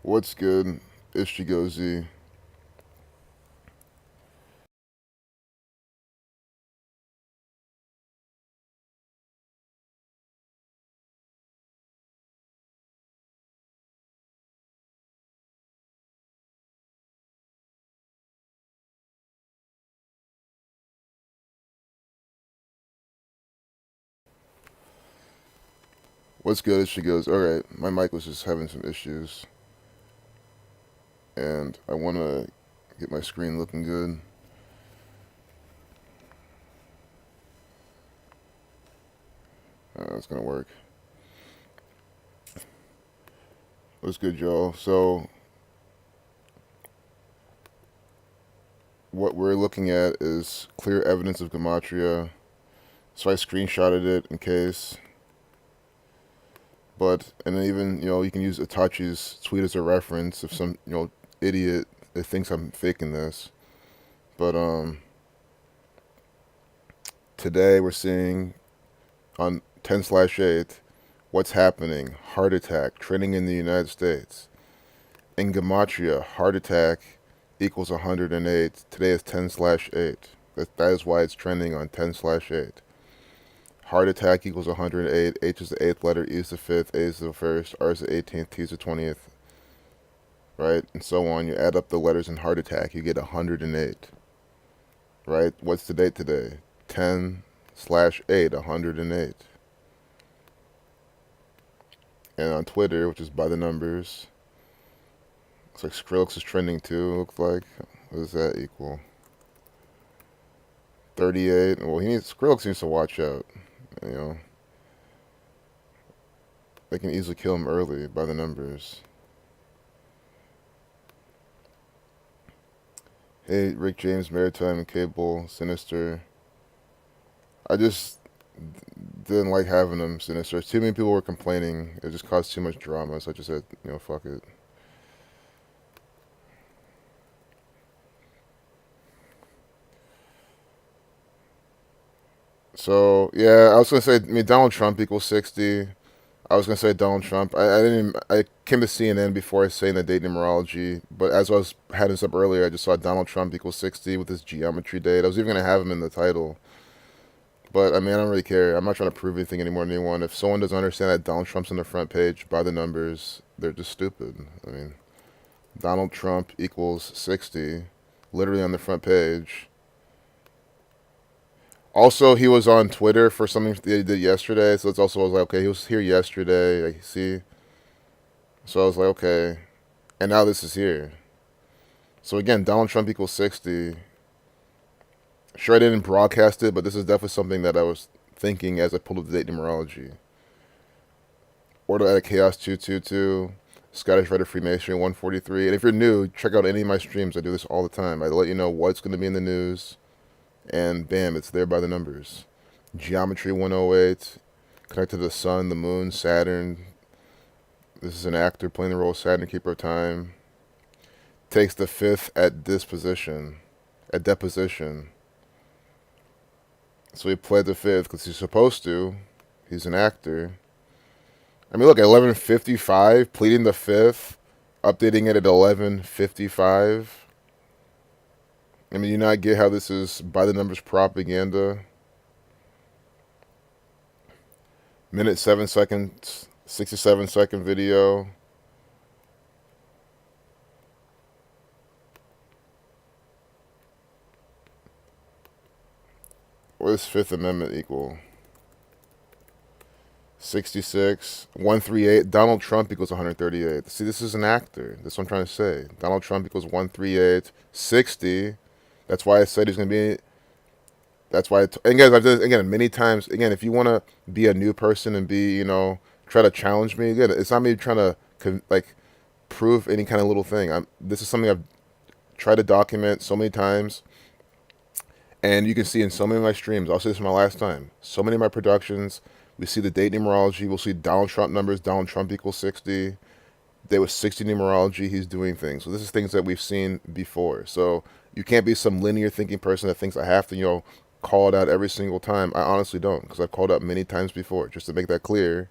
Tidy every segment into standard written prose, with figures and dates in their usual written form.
What's good? It's Chigozy. What's good? It's Chigozy. Alright, my mic was just having some issues, and I want to get my screen looking good. It's gonna work. What's good, y'all? So, what we're looking at is clear evidence of gematria. So I screenshotted it in case. And then even, you can use Itachi's tweet as a reference if some, idiot that thinks I'm faking this. But, today we're seeing on 10/8 what's happening. Heart attack trending in the United States. In gematria, heart attack equals 108. Today is 10/8. That is why it's trending on 10/8. Heart attack equals 108. H is the 8th letter, E is the 5th, A is the 1st, R is the 18th, T is the 20th, right? And so on. You add up the letters in heart attack, you get 108, right? What's the date today? 10/8, 108. And on Twitter, which is by the numbers, looks like Skrillex is trending too, looks like. What does that equal? 38. Well, Skrillex needs to watch out. You know, they can easily kill him early by the numbers. Hey, Rick James, Maritime and Cable, Sinister. I just didn't like having them Sinister. Too many people were complaining. It just caused too much drama, so I just said, fuck it. So yeah, I was gonna say, Donald Trump equals 60. I was gonna say Donald Trump. I didn't. I came to CNN before saying the date numerology, but as I was had this up earlier, I just saw Donald Trump equals 60 with his geometry date. I was even gonna have him in the title, but I mean, I don't really care. I'm not trying to prove anything anymore to anyone. If someone doesn't understand that Donald Trump's on the front page by the numbers, they're just stupid. I mean, Donald Trump equals 60, literally on the front page. Also, he was on Twitter for something that he did yesterday, so it's also I was like, okay, he was here yesterday. I see. So I was like, okay, and now this is here. So again, Donald Trump equals 60. Sure, I didn't broadcast it, but this is definitely something that I was thinking as I pulled up the date numerology. Ordo at Chaos 222, Scottish Rite of Freemasonry 143. And if you're new, check out any of my streams. I do this all the time. I let you know what's going to be in the news, and bam, it's there by the numbers. Geometry 108, connected to the sun, the moon, Saturn. This is an actor playing the role of Saturn, Keeper of Time. Takes the 5th at disposition, at deposition. So he played the 5th because he's supposed to. He's an actor. I mean, look, at 11:55, pleading the 5th, updating it at 11:55. I mean, you not get how this is by the numbers propaganda. Minute 7 seconds, 67-second video. What does Fifth Amendment equal? 66, 138. Donald Trump equals 138. See, this is an actor. That's what I'm trying to say. Donald Trump equals 138. 60. That's why I said he's going to be. That's why. And guys, I've done this, again, many times. Again, if you want to be a new person and be, try to challenge me, again, it's not me trying to, prove any kind of little thing. This is something I've tried to document so many times. And you can see in so many of my streams, I'll say this for my last time, so many of my productions, we see the date numerology, we'll see Donald Trump numbers, Donald Trump equals 60. There was 60 numerology, he's doing things. So this is things that we've seen before. So you can't be some linear thinking person that thinks I have to, call it out every single time. I honestly don't, because I've called out many times before, just to make that clear.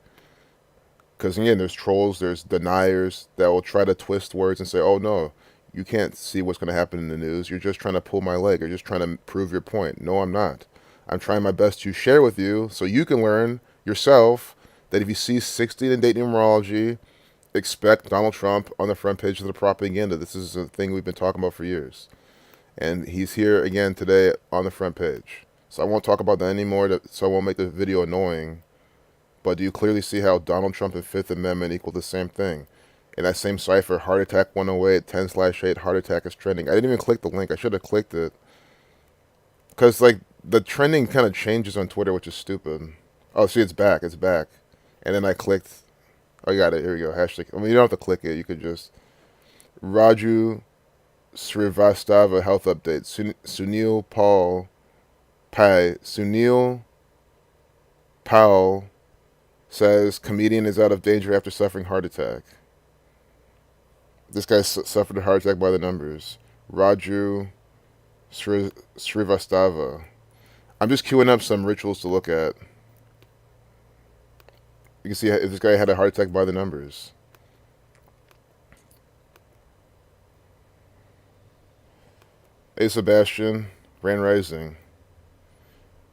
Because again, there's trolls, there's deniers that will try to twist words and say, "Oh no, you can't see what's going to happen in the news. You're just trying to pull my leg. You're just trying to prove your point." No, I'm not. I'm trying my best to share with you so you can learn yourself that if you see 16 in date numerology, expect Donald Trump on the front page of the propaganda. This is a thing we've been talking about for years. And he's here again today on the front page. So I won't talk about that anymore, so I won't make the video annoying. But do you clearly see how Donald Trump and Fifth Amendment equal the same thing? In that same cipher, Heart Attack 108, 10/8, Heart Attack is trending. I didn't even click the link. I should have clicked it. Because, like, the trending kind of changes on Twitter, which is stupid. Oh, see, it's back. It's back. And then I clicked. Oh, you got it. Here we go. Hashtag. I mean, you don't have to click it. You could just. Raju Srivastava health update. Sunil Paul Pai. Sunil Powell says comedian is out of danger after suffering heart attack. This guy suffered a heart attack by the numbers. Raju Srivastava. I'm just queuing up some rituals to look at. You can see if this guy had a heart attack by the numbers. Hey Sebastian, Grand Rising.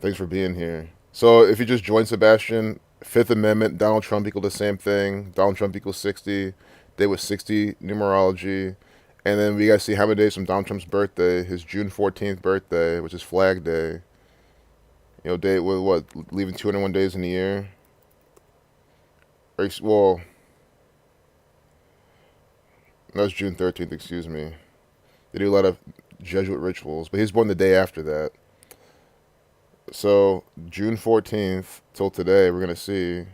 Thanks for being here. So if you just joined Sebastian, Fifth Amendment, Donald Trump equal the same thing. Donald Trump equals 60. Day with 60 numerology. And then we got to see how many days from Donald Trump's birthday, his June 14th birthday, which is Flag Day. You know, date with what? Leaving 201 days in a year? Well, that was June 13th, excuse me. They do a lot of Jesuit rituals, but he was born the day after that. So, June 14th till today, we're going to see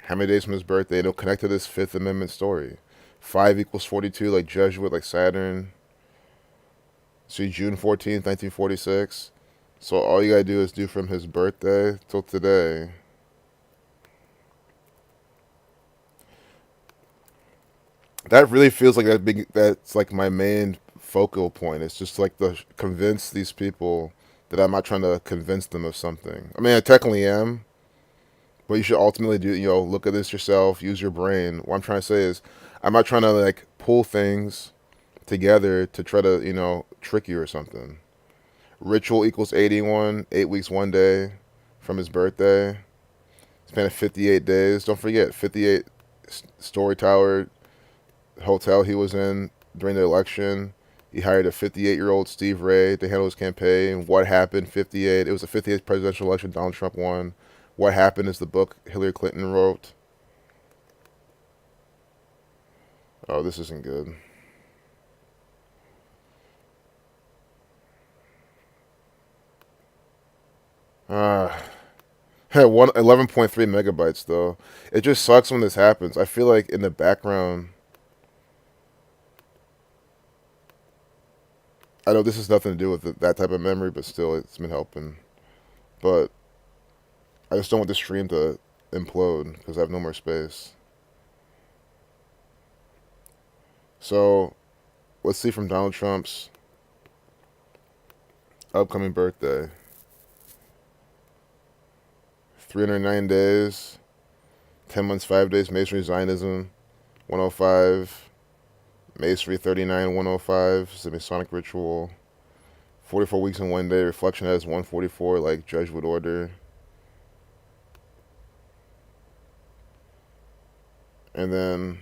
how many days from his birthday, and it'll connect to this Fifth Amendment story. 5 equals 42, like Jesuit, like Saturn. See, June 14th, 1946. So all you gotta do is do from his birthday till today. That really feels like that's like my main focal point. It's just like to convince these people that I'm not trying to convince them of something. I mean, I technically am, but you should ultimately do, look at this yourself, use your brain. What I'm trying to say is, I'm not trying to like pull things together to try to, trick you or something. Ritual equals 81, 8 weeks, 1 day from his birthday. Spent 58 days. Don't forget, 58 Story Tower hotel he was in during the election. He hired a 58-year-old Steve Ray to handle his campaign. What happened? 58. It was the 58th presidential election. Donald Trump won. What happened is the book Hillary Clinton wrote. Oh, this isn't good. Had 11.3 megabytes though. It just sucks when this happens. I feel like in the background, I know this has nothing to do with that type of memory, but still, it's been helping. But I just don't want the stream to implode because I have no more space. So, let's see from Donald Trump's upcoming birthday. 309 days, 10 months, 5 days, Masonry, Zionism, 105, Masonry, 39, 105, is a Masonic ritual. 44 weeks and 1 day, Reflection has 144, like Jesuit order. And then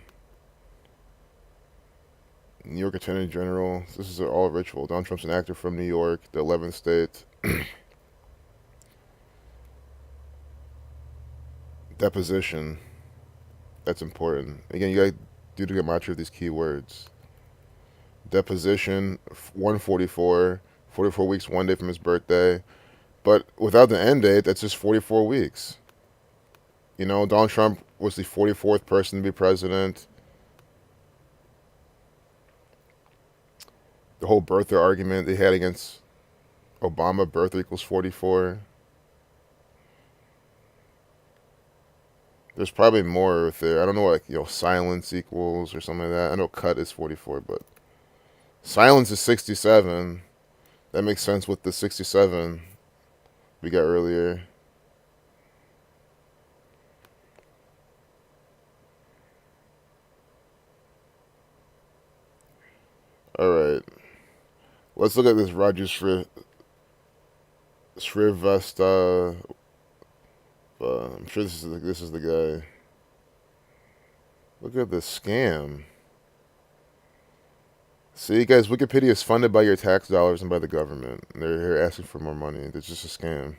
New York Attorney General. This is all ritual. Donald Trump's an actor from New York, the 11th state. Deposition. That's important. Again, you gotta do to get mantra of these keywords. Deposition, 144, 44 weeks, 1 day from his birthday. But without the end date, that's just 44 weeks. Donald Trump was the 44th person to be president. The whole birther argument they had against Obama, birther equals 44. There's probably more with there. I don't know, silence equals or something like that. I know cut is 44, but silence is 67. That makes sense with the 67 we got earlier. All right, let's look at this Roger Shrivastava. I'm sure this is the guy. Look at this scam. See, guys, Wikipedia is funded by your tax dollars and by the government. They're here asking for more money. It's just a scam.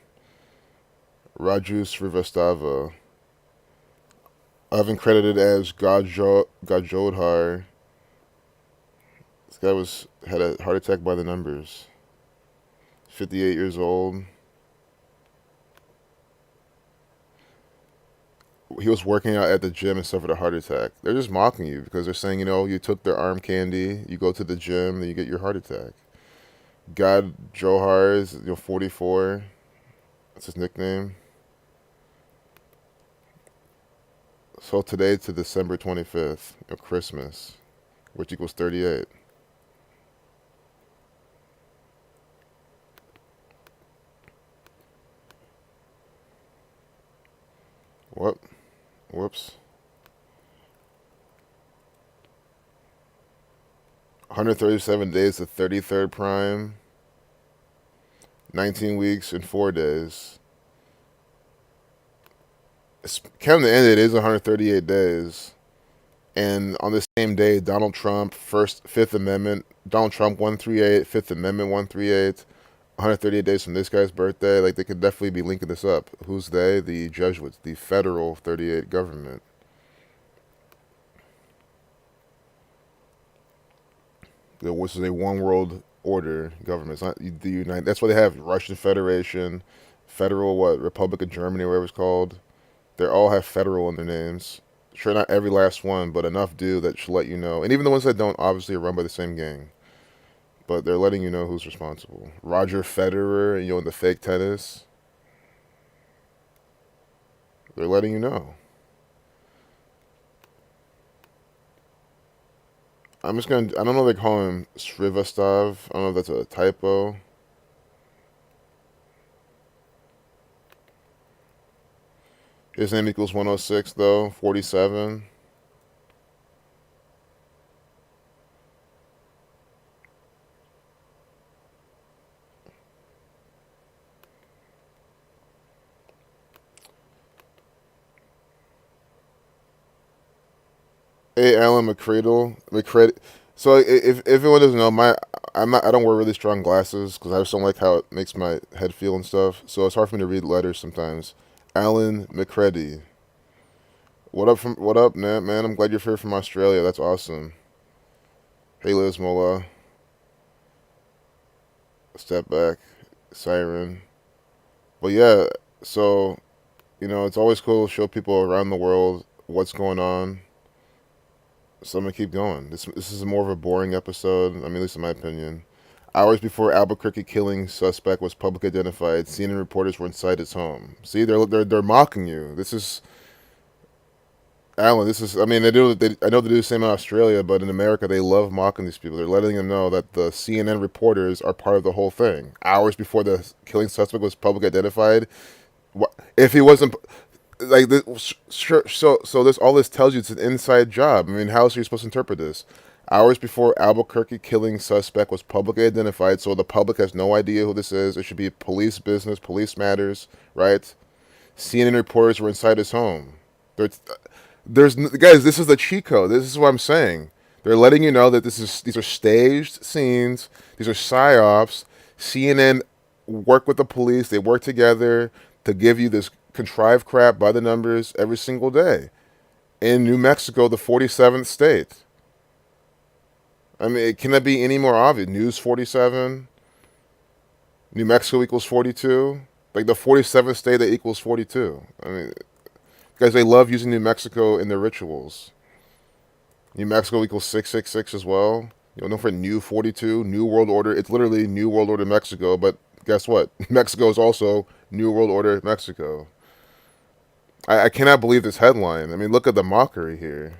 Raju Srivastava, often credited as Gajodhar. This guy had a heart attack by the numbers. 58 years old. He was working out at the gym and suffered a heart attack. They're just mocking you because they're saying, you took their arm candy, you go to the gym, then you get your heart attack. God Johar is 44. That's his nickname. So today to December 25th, Christmas, which equals 38. What? Whoops. 137 days to 33rd prime. 19 weeks and 4 days. Come to end, it is 138 days. And on the same day, Donald Trump, Fifth Amendment, Donald Trump 138, Fifth Amendment 138, 138 days from this guy's birthday. Like, they could definitely be linking this up. Who's they? The Jesuits, the federal 38 government. Which is a one world order government. It's not the United. That's why they have Russian Federation, Federal Republic of Germany, or whatever it's called. They all have federal in their names. Sure, not every last one, but enough do that should let you know. And even the ones that don't, obviously, are run by the same gang. But they're letting you know who's responsible. Roger Federer, in the fake tennis. They're letting you know. I don't know if they call him Srivastav. I don't know if that's a typo. His name equals 106, though. 47. Hey, Alan McCradle. So if everyone doesn't know, I don't wear really strong glasses because I just don't like how it makes my head feel and stuff. So it's hard for me to read letters sometimes. Alan McCready. What up, Nat, man? I'm glad you're here from Australia. That's awesome. Hey, Liz Mola. Step back. Siren. But yeah, so it's always cool to show people around the world what's going on. So I'm gonna keep going. This is more of a boring episode. I mean, at least in my opinion. Hours before Albuquerque killing suspect was publicly identified, CNN reporters were inside his home. See, they're mocking you. This is Alan. This is. I mean, I know they do the same in Australia, but in America they love mocking these people. They're letting them know that the CNN reporters are part of the whole thing. Hours before the killing suspect was publicly identified, if he wasn't like this, sure, so this all this tells you it's an inside job. I mean, how else are you supposed to interpret this? Hours before Albuquerque killing suspect was publicly identified, so the public has no idea who this is. It should be police business, police matters, right? CNN reporters were inside his home. There's guys, this is the cheat code. This is what I'm saying. They're letting you know that these are staged scenes. These are psyops. CNN work with the police. They work together to give you this contrived crap by the numbers every single day. In New Mexico, the 47th state. I mean, can that be any more obvious? News 47, New Mexico equals 42. Like the 47th state that equals 42. I mean, guys, they love using New Mexico in their rituals. New Mexico equals 666 as well. No for New 42, New World Order. It's literally New World Order Mexico, but guess what? Mexico is also New World Order Mexico. I cannot believe this headline. I mean, look at the mockery here.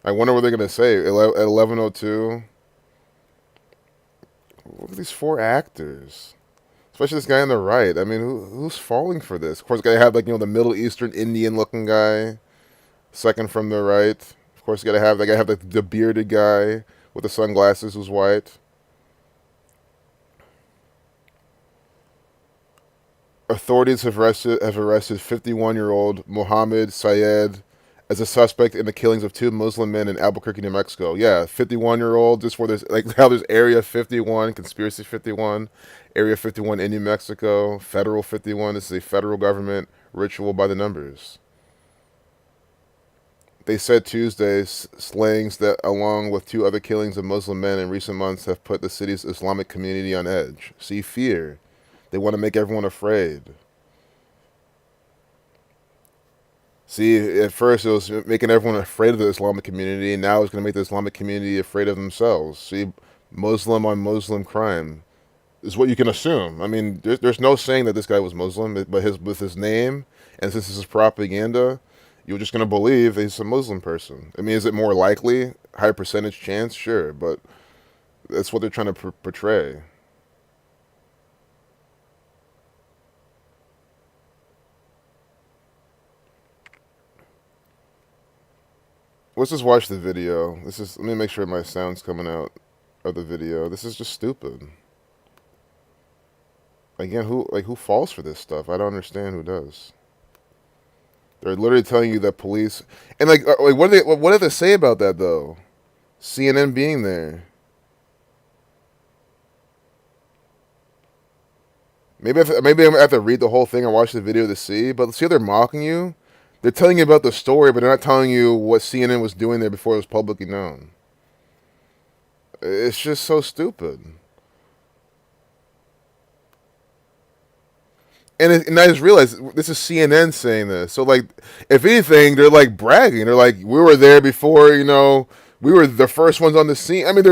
I wonder what they're going to say at 11:02. Look at these four actors. Especially this guy on the right. I mean, who's falling for this? Of course, they have the Middle Eastern Indian looking guy. Second from the right. Of Of course, they gotta have the bearded guy with the sunglasses who's white. Authorities have arrested 51-year-old Mohammed Syed as a suspect in the killings of two Muslim men in Albuquerque, New Mexico. Yeah, 51-year-old. Just where there's like how there's Area 51, Conspiracy 51, Area 51 in New Mexico, Federal 51. This is a federal government ritual by the numbers. They said Tuesday slayings that, along with two other killings of Muslim men in recent months, have put the city's Islamic community on edge. See, fear. They want to make everyone afraid. See, at first it was making everyone afraid of the Islamic community, and now it's going to make the Islamic community afraid of themselves. See, Muslim on Muslim crime is what you can assume. I mean, there's no saying that this guy was Muslim, but with his name, and since this is propaganda, you're just going to believe that he's a Muslim person. I mean, is it more likely? High percentage chance? Sure, but that's what they're trying to portray. Let's just watch the video. Let me make sure my sound's coming out of the video. This is just stupid. Again, who falls for this stuff? I don't understand who does. They're literally telling you that police and what do they say about that though? CNN being there. Maybe I'm gonna have to read the whole thing and watch the video to see. But see how they're mocking you? They're telling you about the story, but they're not telling you what CNN was doing there before it was publicly known. It's just so stupid. And I just realized this is CNN saying this. So, like, if anything, they're like bragging. They're like, we were there before, we were the first ones on the scene. I mean,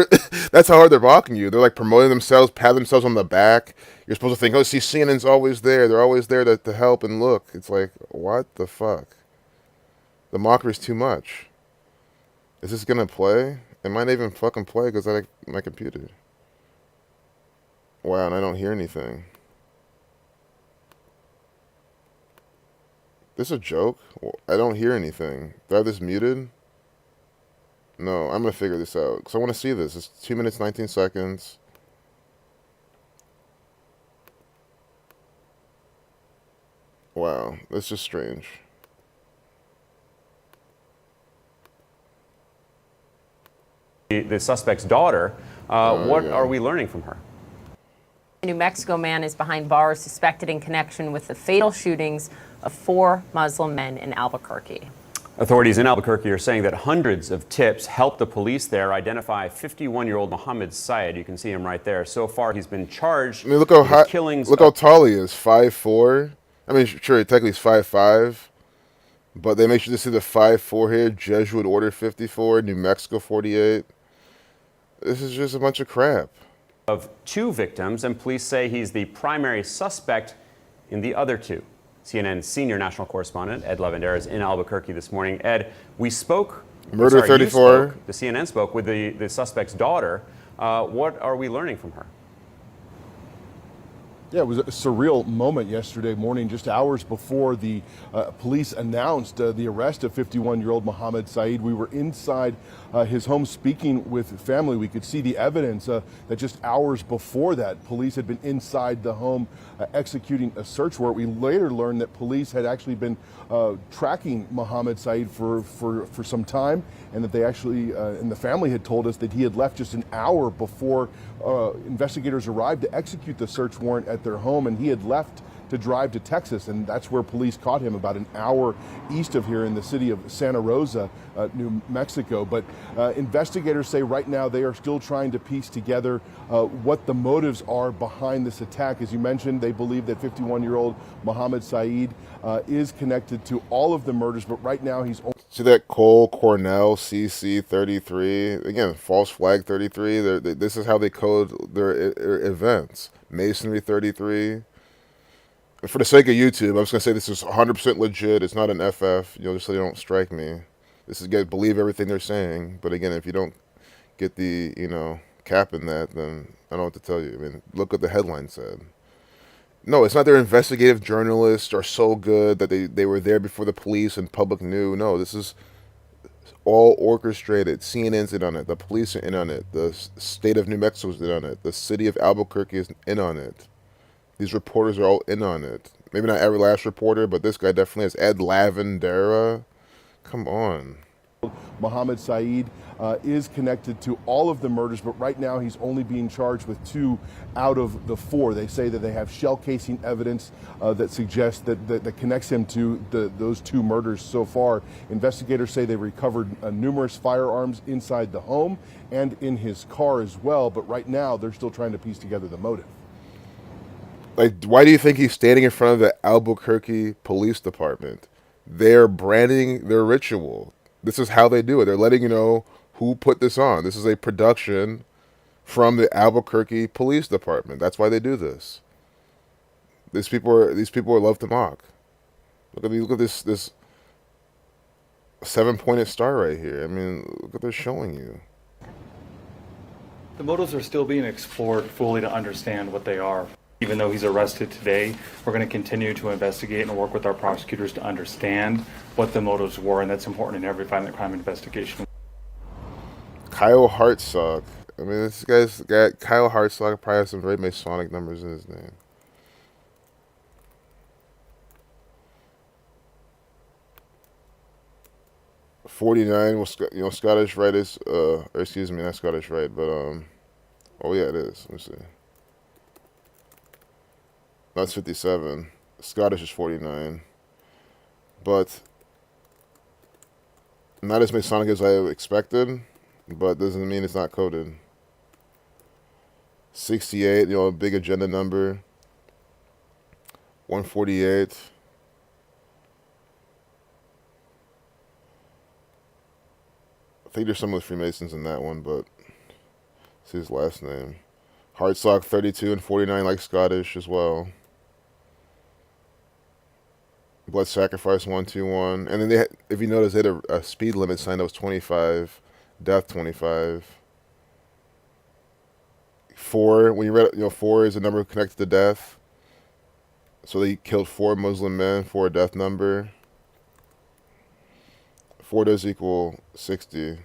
that's how hard they're mocking you. They're like promoting themselves, pat themselves on the back. You're supposed to think, oh, see, CNN's always there. They're always there to help and look. It's like, what the fuck? The mockery's too much. Is this gonna play? It might not even fucking play because I like my computer. Wow, and I don't hear anything. This a joke? I don't hear anything. Do I have this muted? No, I'm gonna figure this out because I want to see this. It's 2 minutes 19 seconds. Wow, that's just strange. The suspect's daughter. What are we learning from her? A New Mexico man is behind bars suspected in connection with the fatal shootings of 4 Muslim men in Albuquerque. Authorities in Albuquerque are saying that hundreds of tips helped the police there identify 51-year-old Mohammed Syed. You can see him right there. So far, he's been charged look how with killings. Look how tall he is, 5'4". I mean, sure, technically he's 5'5", but they make sure to see the 5'4" here. Jesuit Order 54, New Mexico 48. This is just a bunch of crap. Of 2 victims, and police say he's the primary suspect in the other 2. CNN's senior national correspondent, Ed Lavendera, is in Albuquerque this morning. Ed, we spoke. Murder 34. The CNN spoke with the suspect's daughter. What are we learning from her? Yeah, it was a surreal moment yesterday morning, just hours before the police announced the arrest of 51-year-old Mohammed Syed. We were inside his home speaking with family. We could see the evidence that just hours before that, police had been inside the home executing a search warrant. We later learned that police had actually been tracking Mohammed Syed for some time, and that they actually, and the family had told us that he had left just an hour before investigators arrived to execute the search warrant at their home, and he had left to drive to Texas, and that's where police caught him about an hour east of here in the city of Santa Rosa, New Mexico. But investigators say right now they are still trying to piece together what the motives are behind this attack. As you mentioned, they believe that 51-year-old Mohammed Syed is connected to all of the murders, but right now he's only... See that Cole Cornell CC 33? Again, false flag 33. This is how they code their events. Masonry 33. For the sake of YouTube, I'm just going to say this is 100% legit. It's not an FF, just so you don't strike me. This is, believe everything they're saying. But again, if you don't get the, cap in that, then I don't know what to tell you. I mean, look what the headline said. No, it's not their investigative journalists are so good that they were there before the police and public knew. No, this is all orchestrated. CNN's in on it. The police are in on it. The state of New Mexico's in on it. The city of Albuquerque is in on it. These reporters are all in on it. Maybe not every last reporter, but this guy definitely is. Ed Lavendera. Come on. Mohammed Saeed is connected to all of the murders, but right now he's only being charged with 2 out of the 4. They say that they have shell casing evidence that suggests that connects him to those 2 murders so far. Investigators say they recovered numerous firearms inside the home and in his car as well, but right now they're still trying to piece together the motive. Like, why do you think he's standing in front of the Albuquerque Police Department? They're branding their ritual. This is how they do it. They're letting you know who put this on. This is a production from the Albuquerque Police Department. That's why they do this. These people are love to mock. Look at this 7-pointed star right here. I mean, look what they're showing you. The motives are still being explored fully to understand what they are. Even though he's arrested today, we're going to continue to investigate and work with our prosecutors to understand what the motives were, and that's important in every violent crime investigation. Kyle Hartsock. I mean, this guy's got Kyle Hartsock probably has some very Masonic numbers in his name. $49. Well, Scottish Rite is, or excuse me, not Scottish Rite, but oh yeah, it is. Let me see. That's 57. Scottish is 49. But not as Masonic as I expected, but doesn't mean it's not coded. 68, a big agenda number. 148. I think there's some of the Freemasons in that one, but see his last name. Hartsock 32 and 49, like Scottish as well. Blood Sacrifice 121, and then they had, if you notice, they had a speed limit sign that was 25, death 25. 4, when you read, 4 is a number connected to death. So they killed 4 Muslim men for a death number. 4 does equal 60.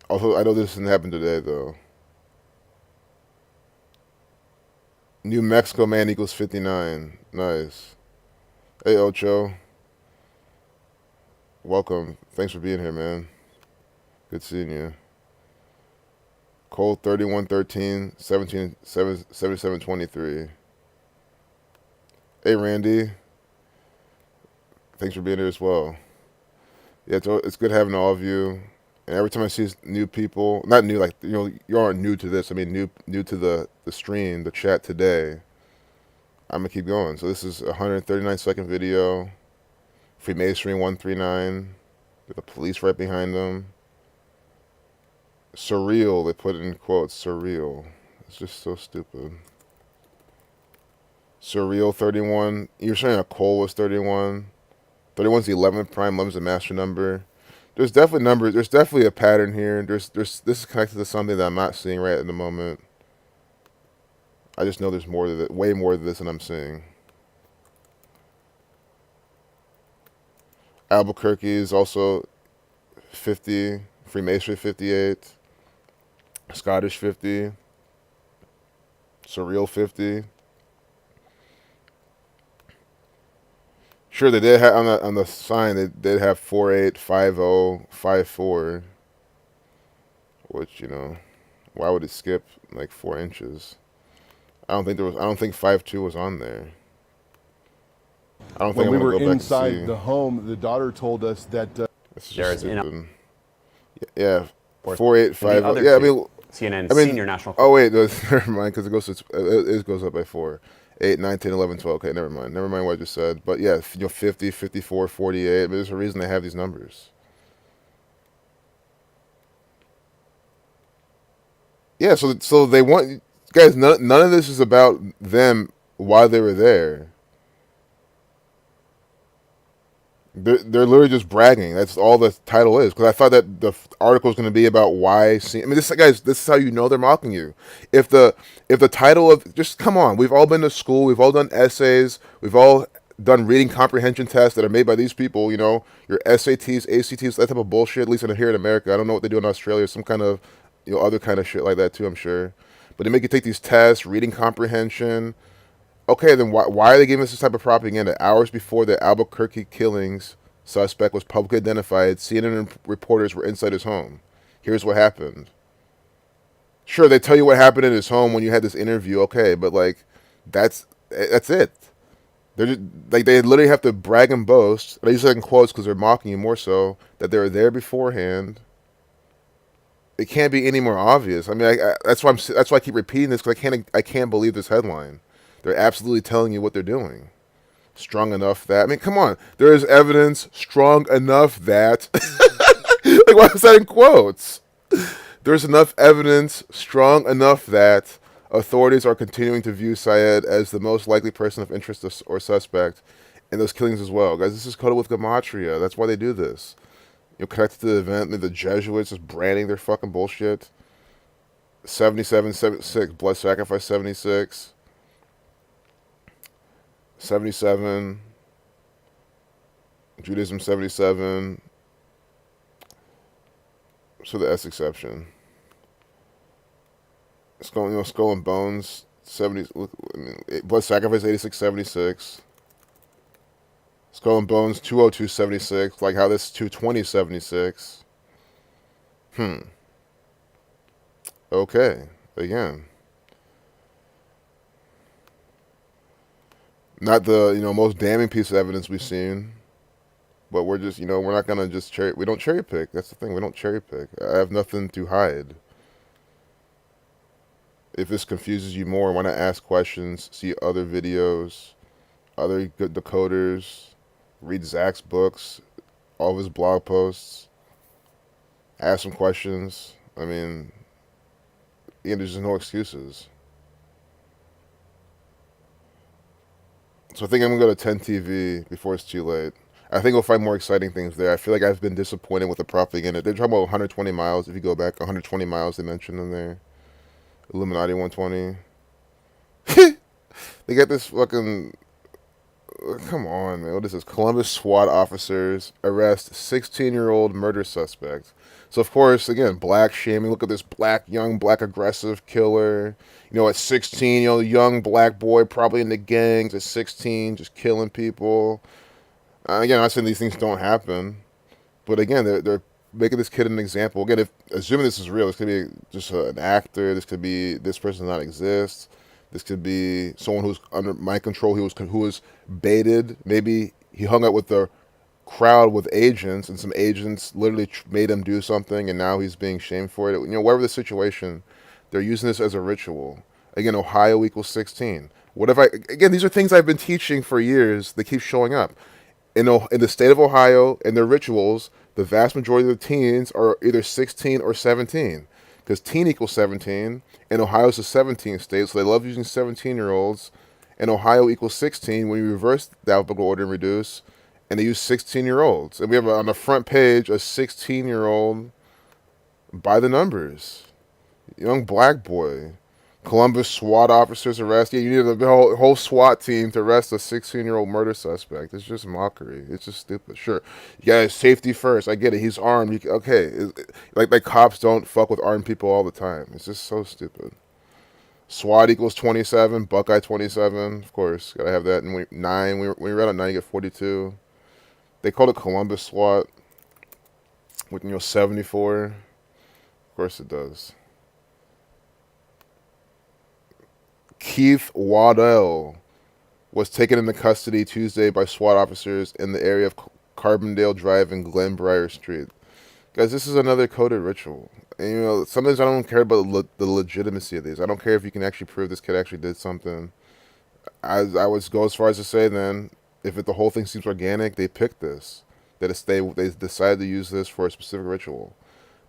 Also, I know this didn't happen today though. New Mexico man equals 59. Nice. Hey, Ocho. Welcome. Thanks for being here, man. Good seeing you. Cole 3113 17 7723. Hey, Randy. Thanks for being here as well. Yeah, it's good having all of you. And every time I see new people, not new, like, you aren't new to this. I mean, new to the stream, the chat today. I'm going to keep going. So this is a 139-second video. Freemasonry 139. With the police right behind them. Surreal, they put it in quotes. Surreal. It's just so stupid. Surreal 31. You're saying a Cole was 31. 31's the 11th prime. 11's the master number. There's definitely numbers. There's definitely a pattern here. This is connected to something that I'm not seeing right at the moment. I just know there's more to it, way more to this than I'm seeing. Albuquerque is also 50. Freemasonry 58. Scottish 50. Surreal 50. Sure, they did have on the sign. They did have 485054, which why would it skip like 4 inches? I don't think 52 was on there. I don't think when we were go back inside the home, the daughter told us that. It's just There's stupid. Yeah, 4850. Yeah, CNN senior national. Oh wait, never mind, because it goes up by 4. 8, 9, 10, 11, 12. Okay, never mind. Never mind what I just said. But yeah, 50, 54, 48. But there's a reason they have these numbers. Yeah, so they want guys. None of this is about them while they were there. They're literally just bragging. That's all the title is. Because I thought that the article was going to be about why. This is how you know they're mocking you. If the title of, just come on, we've all been to school, we've all done essays, we've all done reading comprehension tests that are made by these people, you know, your SATs, ACTs, that type of bullshit, at least here in America. I don't know what they do in Australia, some kind of, you know, other kind of shit like that too, I'm sure. But they make you take these tests, reading comprehension. Okay, then why are they giving us this type of propaganda? Hours before the Albuquerque killings suspect was publicly identified, CNN reporters were inside his home. Here's what happened. Sure, they tell you what happened in his home when you had this interview, okay, but like, that's it. They're just, like, they literally have to brag and boast. And I use that in quotes because they're mocking you more so, that they were there beforehand. It can't be any more obvious. I mean, that's why I keep repeating this, because I can't believe this headline. They're absolutely telling you what they're doing. Strong enough that, I mean, come on. There is evidence strong enough that, like, why is that in quotes? There's enough evidence strong enough that authorities are continuing to view Syed as the most likely person of interest or suspect in those killings as well. Guys, this is coded with gematria. That's why they do this. You know, connected to the event, the Jesuits just branding their fucking bullshit. 77, 76, blood sacrifice 76. 77, Judaism 77, so the S exception. Skull and Bones 70. Look, I mean, blood sacrifice 86, 76. Skull and Bones 202, 76. Like how this 220, 76. Okay, again. Not the, you know, most damning piece of evidence we've seen, but we're just, you know, we're not gonna just we don't cherry pick. That's the thing. We don't cherry pick. I have nothing to hide. If this confuses you more, want to ask questions, see other videos, other good decoders, read Zach's books, all of his blog posts, ask some questions. I mean, again, there's just no excuses. So I think I'm going to go to 10 TV before it's too late. I think we'll find more exciting things there. I feel like I've been disappointed with the propaganda. They're talking about 120 miles. If you go back, 120 miles they mentioned in there. Illuminati 120. They got this fucking... Come on, man. What is this? Columbus SWAT officers arrest 16-year-old murder suspect. So, of course, again, black shaming. Look at this young black aggressive killer. You know, at 16, you know, young black boy, probably in the gangs at 16, just killing people. Again, I'm not saying these things don't happen. But again, they're making this kid an example. Again, assuming this is real, this could be just an actor. This could be this person does not exist. This could be someone who's under mind control, who was baited. Maybe he hung out with the crowd with agents, and some agents literally made him do something, and now he's being shamed for it. You know, whatever the situation, they're using this as a ritual. Again, Ohio equals 16. Again, these are things I've been teaching for years. They keep showing up. In the state of Ohio, in their rituals, the vast majority of the teens are either 16 or 17. Because teen equals 17, and Ohio's a 17 state, so they love using 17-year-olds. And Ohio equals 16 when you reverse the alphabetical order and reduce, and they use 16-year-olds. And we have on the front page a 16-year-old by the numbers. Young black boy. Columbus SWAT officers arrest. Yeah, you need a whole SWAT team to arrest a 16-year-old murder suspect. It's just mockery. It's just stupid. Sure, you got safety first. I get it. He's armed. Okay, like cops don't fuck with armed people all the time. It's just so stupid. SWAT equals 27. Buckeye 27. Of course, gotta have that. And 9. When we read on 9, you get 42. They called it Columbus SWAT. With 74. Of course it does. Keith Waddell was taken into custody Tuesday by SWAT officers in the area of Carbondale Drive and Glenbrier Street. Guys, this is another coded ritual. And, you know, sometimes I don't care about the legitimacy of these. I don't care if you can actually prove this kid actually did something. I would go as far as to say then, if the whole thing seems organic, they picked this. They decided to use this for a specific ritual.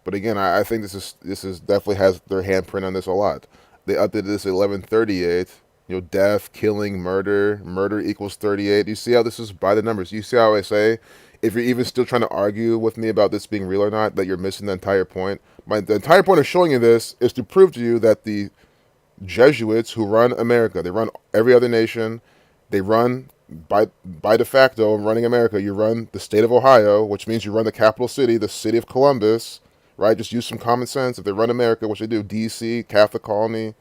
But again, I think this is definitely has their handprint on this a lot. They updated this at 11:38. You know, death, killing, murder equals 38. You see how this is by the numbers. You see how I say, if you're even still trying to argue with me about this being real or not, that you're missing the entire point. The entire point of showing you this is to prove to you that the Jesuits who run America, they run every other nation, they run by de facto, running America, you run the state of Ohio, which means you run the capital city, the city of Columbus, right? Just use some common sense. If they run America, which they do, D.C., Catholic colony,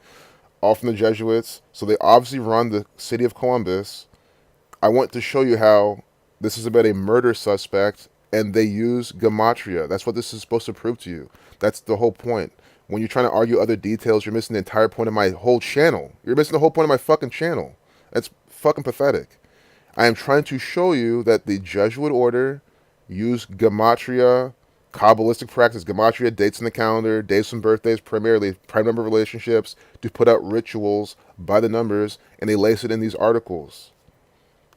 all from the Jesuits, so they obviously run the city of Columbus. I want to show you how this is about a murder suspect, and they use gematria. That's what this is supposed to prove to you. That's the whole point. When you're trying to argue other details, you're missing the entire point of my whole channel. You're missing the whole point of my fucking channel. That's fucking pathetic. I am trying to show you that the Jesuit order used gematria, Kabbalistic practice, gematria, dates in the calendar, dates and birthdays, primarily prime number relationships, to put out rituals by the numbers, and they lace it in these articles.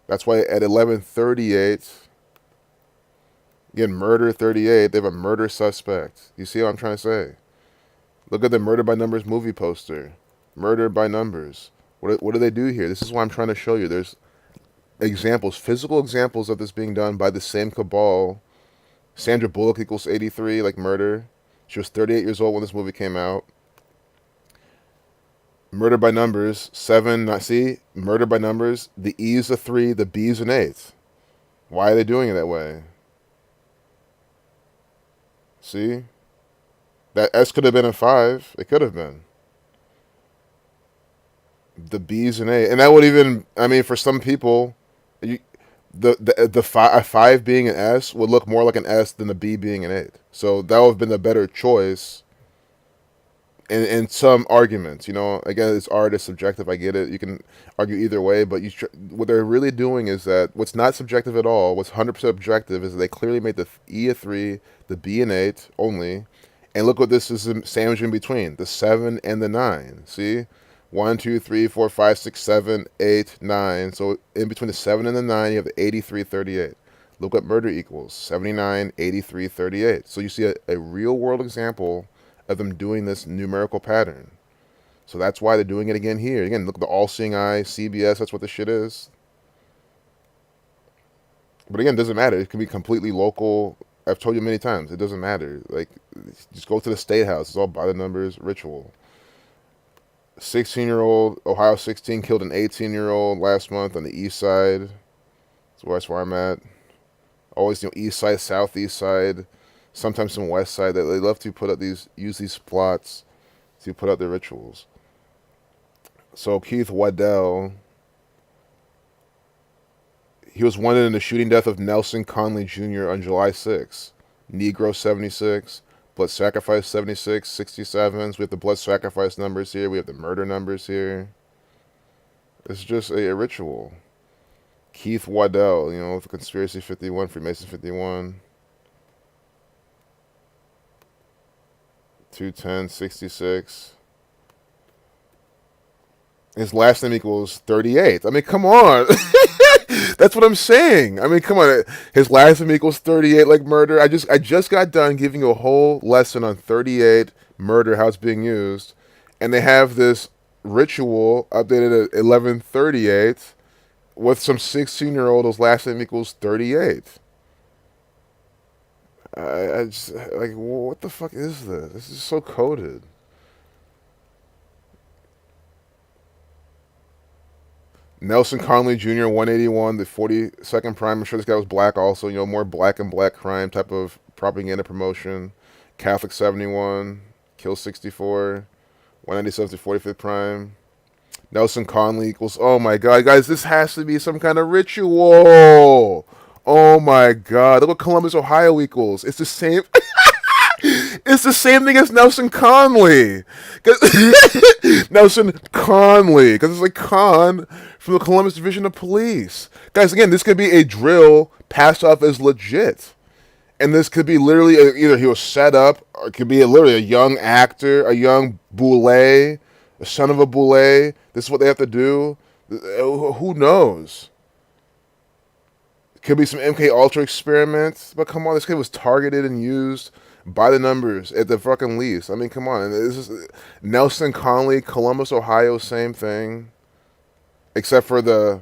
That's why at 11:38, again, murder 38, they have a murder suspect. You see what I'm trying to say? Look at the Murder by Numbers movie poster. Murder by Numbers. What do they do here? This is what I'm trying to show you. There's examples, physical examples of this being done by the same cabal. Sandra Bullock equals 83, like murder. She was 38 years old when this movie came out. Murder by Numbers, 7, see? Murder by Numbers, the E is a 3, the B is an 8. Why are they doing it that way? See? That S could have been a 5. It could have been. The B is an 8. And that would even, I mean, for some people, a 5 being an S would look more like an S than the B being an 8. So that would have been the better choice in some arguments. You know, again, it's art, it's subjective. I get it. You can argue either way, but what they're really doing is that what's not subjective at all, what's 100% objective, is that they clearly made the E a 3, the B an 8 only, and look what this is sandwiched in between, the 7 and the 9. See? 1, 2, 3, 4, 5, 6, 7, 8, 9. So in between the 7 and the 9, you have the 83, 38. Look what murder equals, 79, 83, 38. So you see a real world example of them doing this numerical pattern. So that's why they're doing it again here. Again, look at the all-seeing eye, CBS, that's what this shit is. But again, it doesn't matter. It can be completely local. I've told you many times, it doesn't matter. Like, just go to the State House. It's all by the numbers ritual. 16-year-old, Ohio 16, killed an 18-year-old last month on the east side. That's where I'm at. Always, east side, southeast side, sometimes some west side. They love to put up use these plots to put out their rituals. So Keith Waddell, he was wanted in the shooting death of Nelson Conley Jr. on July 6. Negro 76. Blood sacrifice 76, 67s. We have the blood sacrifice numbers here. We have the murder numbers here. It's just a ritual. Keith Waddell, with Conspiracy 51, Freemason 51. 210, 66. His last name equals 38. I mean, come on. That's what I'm saying. I mean, come on. His last name equals 38, like murder. I just got done giving you a whole lesson on 38, murder, how it's being used. And they have this ritual updated at 11:38 with some 16-year-old whose last name equals 38. I just, like, what the fuck is this? This is so coded. Nelson Conley Jr., 181, the 42nd prime. I'm sure this guy was black also, more black and black crime type of propaganda promotion. Catholic 71, kill 64, 197 to 45th prime. Nelson Conley equals, oh my god, guys, this has to be some kind of ritual. Oh my god, look what Columbus, Ohio equals. It's the same. It's the same thing as Nelson Conley. Nelson Conley, because it's like Con from the Columbus Division of Police. Guys, again, this could be a drill passed off as legit. And this could be literally either he was set up, or it could be literally a young actor, a young boule, a son of a boule. This is what they have to do. Who knows? It could be some MK Ultra experiments. But come on, this kid was targeted and used by the numbers at the fucking least. I mean, come on. This is Nelson Conley, Columbus, Ohio, same thing. Except for the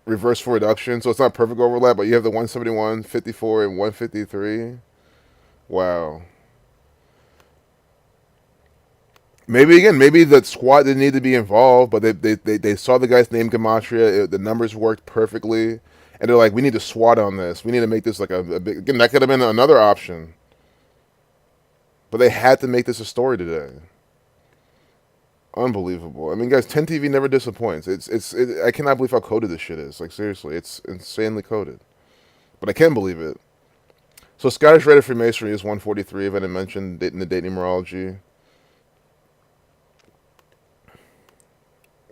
reverse full reduction. So it's not perfect overlap, but you have the 171, 54, and 153. Wow. Maybe again, maybe the squad didn't need to be involved, but they saw the guy's name gematria. The numbers worked perfectly, and they're like, we need to SWAT on this. We need to make this like a big. Again, that could have been another option, but they had to make this a story today. Unbelievable. I mean, guys, 10 TV never disappoints. I cannot believe how coded this shit is. Like seriously, it's insanely coded, but I can believe it. So Scottish Rite of Freemasonry is 143. If I didn't mention in the date numerology.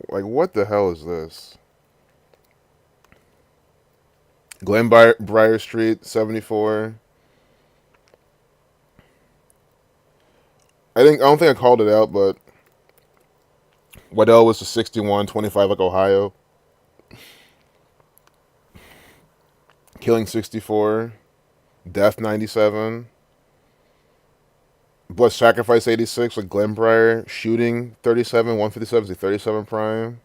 Like, what the hell is this? Glenbriar Street, 74. I don't think I called it out, but Waddell was a 61, 25 like Ohio. Killing 64. Death 97. Blood Sacrifice 86 with Glenbriar. Shooting 37. 157 is a 37 prime.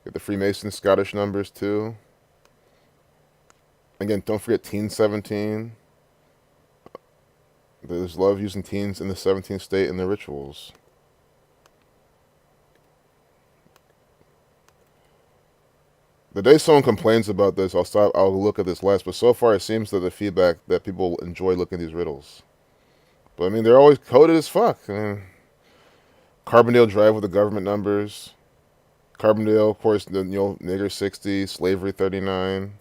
Get the Freemason Scottish numbers too. Again, don't forget Teen 17. There's love using teens in the 17th state in their rituals. The day someone complains about this, I'll look at this last, but so far it seems that the feedback that people enjoy looking at these riddles. But I mean, they're always coded as fuck. I mean, Carbondale Drive with the government numbers. Carbondale, of course, nigger 60, slavery 39.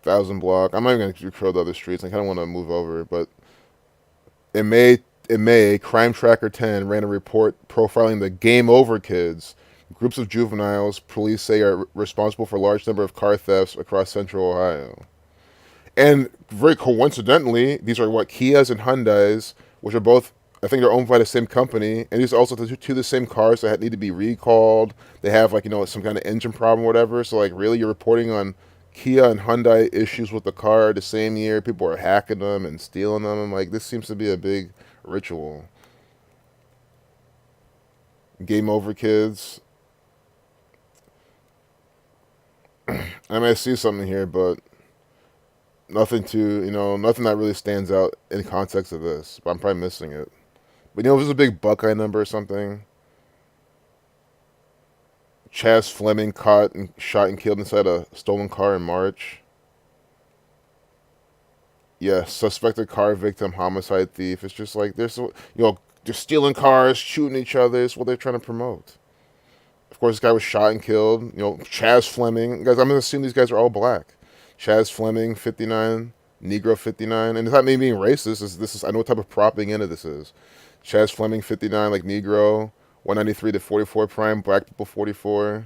1000 block. I'm not even going to control the other streets. I kind of want to move over, but in May, Crime Tracker 10 ran a report profiling the Game Over kids, groups of juveniles police say are responsible for a large number of car thefts across central Ohio. And very coincidentally, these are Kias and Hyundais, which are both, I think they're owned by the same company, and these are also two of the same cars that need to be recalled. They have some kind of engine problem or whatever. So really, you're reporting on Kia and Hyundai issues with the car the same year. People are hacking them and stealing them. I'm like, this seems to be a big ritual. Game Over kids. I may see something here, but nothing that really stands out in context of this. But I'm probably missing it. But if there's a big Buckeye number or something. Chaz Fleming caught and shot and killed inside a stolen car in March. Yeah, suspected car victim, homicide thief. It's just like they're stealing cars, shooting each other. It's what they're trying to promote. Of course, this guy was shot and killed. Chaz Fleming. Guys, I'm gonna assume these guys are all black. Chaz Fleming, 59, Negro 59, and it's not me being racist. I know what type of propping into this is. Chaz Fleming, 59, like Negro. 193 to 44 prime, black people 44.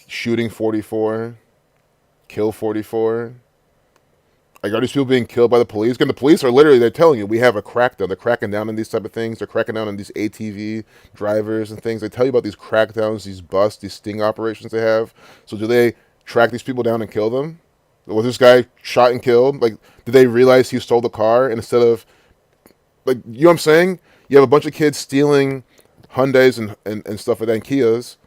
Shooting 44. Kill 44. Like, are these people being killed by the police? Because the police are they're telling you, we have a crackdown. They're cracking down on these type of things. They're cracking down on these ATV drivers and things. They tell you about these crackdowns, these busts, these sting operations they have. So do they track these people down and kill them? Was this guy shot and killed? Like, did they realize he stole the car? And instead of, you know what I'm saying? You have a bunch of kids stealing Hyundais and stuff like that, and Kias,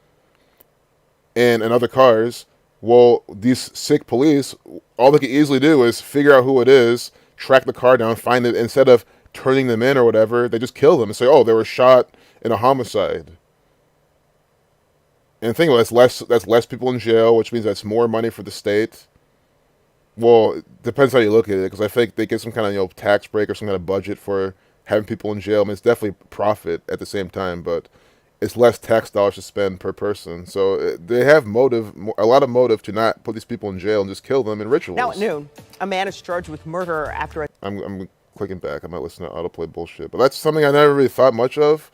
and other cars. Well, these sick police, all they can easily do is figure out who it is, track the car down, find it. Instead of turning them in or whatever, they just kill them and say, "Oh, they were shot in a homicide." And think about it, that's less people in jail, which means that's more money for the state. Well, it depends how you look at it, because I think they get some kind of tax break or some kind of budget for having people in jail. I mean, it's definitely profit at the same time, but it's less tax dollars to spend per person. So they have a lot of motive to not put these people in jail and just kill them in rituals. Now at noon, a man is charged with murder after a... I'm clicking back. I'm not listening to autoplay bullshit. But that's something I never really thought much of.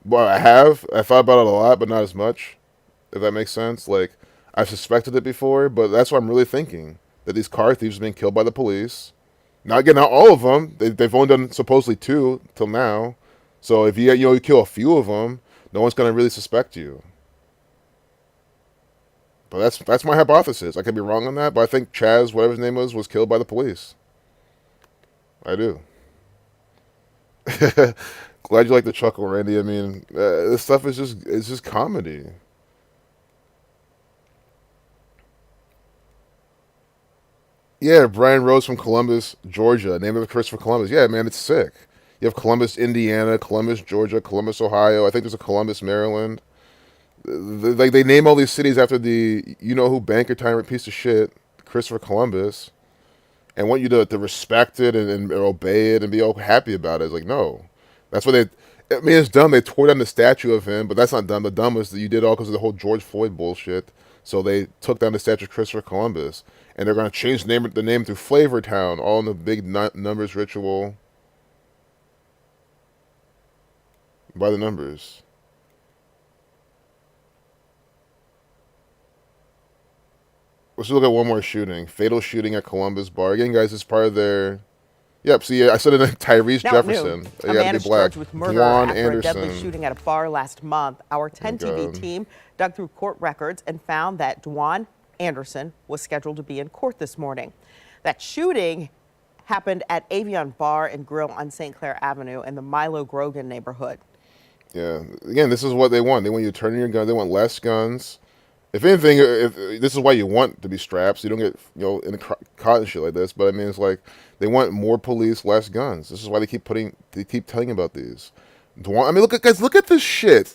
Well, I thought about it a lot, but not as much, if that makes sense. Like, I've suspected it before, but that's what I'm really thinking. That these car thieves are being killed by the police. Not all of them. They've only done supposedly 2 till now. So if you kill a few of them, no one's gonna really suspect you. But that's my hypothesis. I could be wrong on that, but I think Chaz, whatever his name was killed by the police. I do. Glad you like the chuckle, Randy. I mean, this stuff is just comedy. Yeah, Brian Rose from Columbus, Georgia. Name of Christopher Columbus. Yeah, man, it's sick. You have Columbus, Indiana, Columbus, Georgia, Columbus, Ohio. I think there's a Columbus, Maryland. Like they name all these cities after the you know who banker tyrant piece of shit, Christopher Columbus, and want you to respect it and obey it and be all happy about it. It's like no, that's what they. I mean, it's dumb. They tore down the statue of him, but that's not dumb. The dumb is that you did all because of the whole George Floyd bullshit. So they took down the statue of Christopher Columbus, and they're going to change the name to Flavortown, all in the big numbers ritual by the numbers. Let's look at one more shooting. Fatal shooting at Columbus bar. Again, guys, it's part of their. Yep. See, I said it. Tyrese Now at Jefferson. noon, You a got to man be is black. charged with murder Dwan after a deadly Anderson. shooting at a bar last month. Our 10 Oh, TV God. team dug through court records and found that Dwan Anderson was scheduled to be in court this morning. That shooting happened at Avion Bar and Grill on St. Clair Avenue in the Milo Grogan neighborhood. Yeah. Again, this is what they want. They want you to turn in your gun. They want less guns. If anything, if this is why you want to be strapped, so you don't get caught and shit like this. But I mean, it's like they want more police, less guns. This is why they keep telling you about these. Dwan, I mean, look at this shit.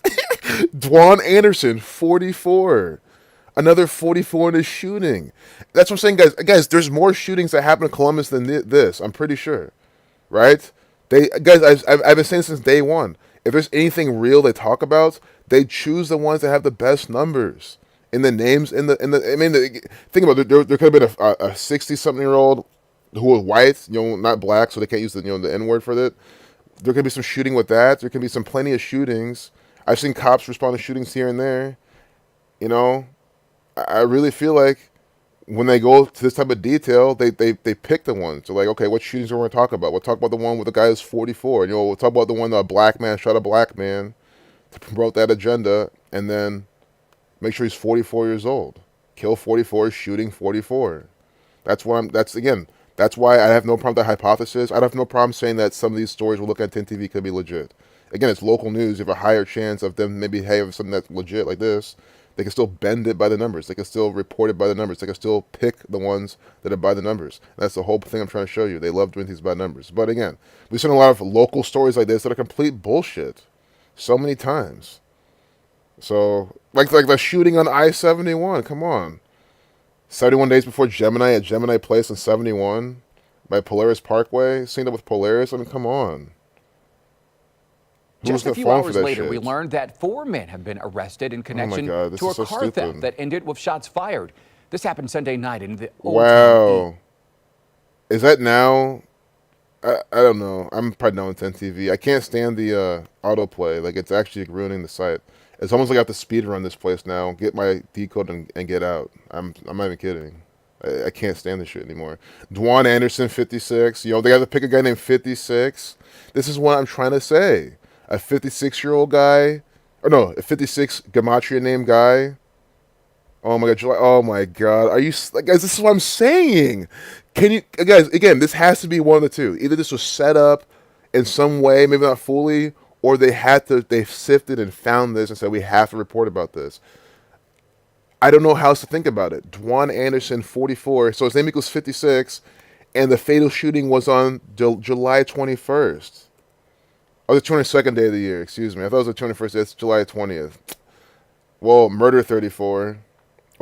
Dwan Anderson, 44. Another 44 in a shooting. That's what I'm saying, guys. Guys, there's more shootings that happen in Columbus than this. I'm pretty sure, right? I've been saying since day one. If there's anything real they talk about, they choose the ones that have the best numbers in the names. I mean, think about it. There could have been a 60-something-year-old who was white, not black, so they can't use the the N word for that. There could be some shooting with that. There could be some plenty of shootings. I've seen cops respond to shootings here and there. You know, I really feel like when they go to this type of detail, they pick the ones. They're like, okay, what shootings are we going to talk about? We'll talk about the one with the guy who's 44. We'll talk about the one that a black man shot a black man to promote that agenda, and then make sure he's 44 years old. Kill 44, shooting 44. That's why that's why I have no problem with that hypothesis. I have no problem saying that some of these stories we'll look at 10 TV could be legit. Again, it's local news. You have a higher chance of them maybe having something that's legit like this. They can still bend it by the numbers. They can still report it by the numbers. They can still pick the ones that are by the numbers. That's the whole thing I'm trying to show you. They love doing things by numbers. But again, we've seen a lot of local stories like this that are complete bullshit so many times. So, like the shooting on I-71, come on. 71 days before Gemini at Gemini Place in 71 by Polaris Parkway. Synced up with Polaris. I mean, come on. Just a few falling for hours that later, shit? we learned that 4 men have been arrested in connection God, this to a is so car stupid. theft that ended with shots fired. This happened Sunday night in the Old Town Wow. Is that now? I don't know. I'm probably done with 10 TV. I can't stand the autoplay. Like, it's actually ruining the site. It's almost like I have to speed run this place now, get my decode and get out. I'm not even kidding. I can't stand this shit anymore. Dwan Anderson, 56. They got to pick a guy named 56. This is what I'm trying to say. A 56-year-old guy, or no, a 56 gematria named guy. Oh my god, July. Oh my god. Are you guys? This is what I'm saying. Can you guys? Again, this has to be one of the two. Either this was set up in some way, maybe not fully, or they sifted and found this and said we have to report about this. I don't know how else to think about it. Dwan Anderson, 44. So his name equals 56, and the fatal shooting was on July 21st. Oh, the 22nd day of the year. Excuse me. I thought it was the 21st. It's July 20th. Well, murder 34.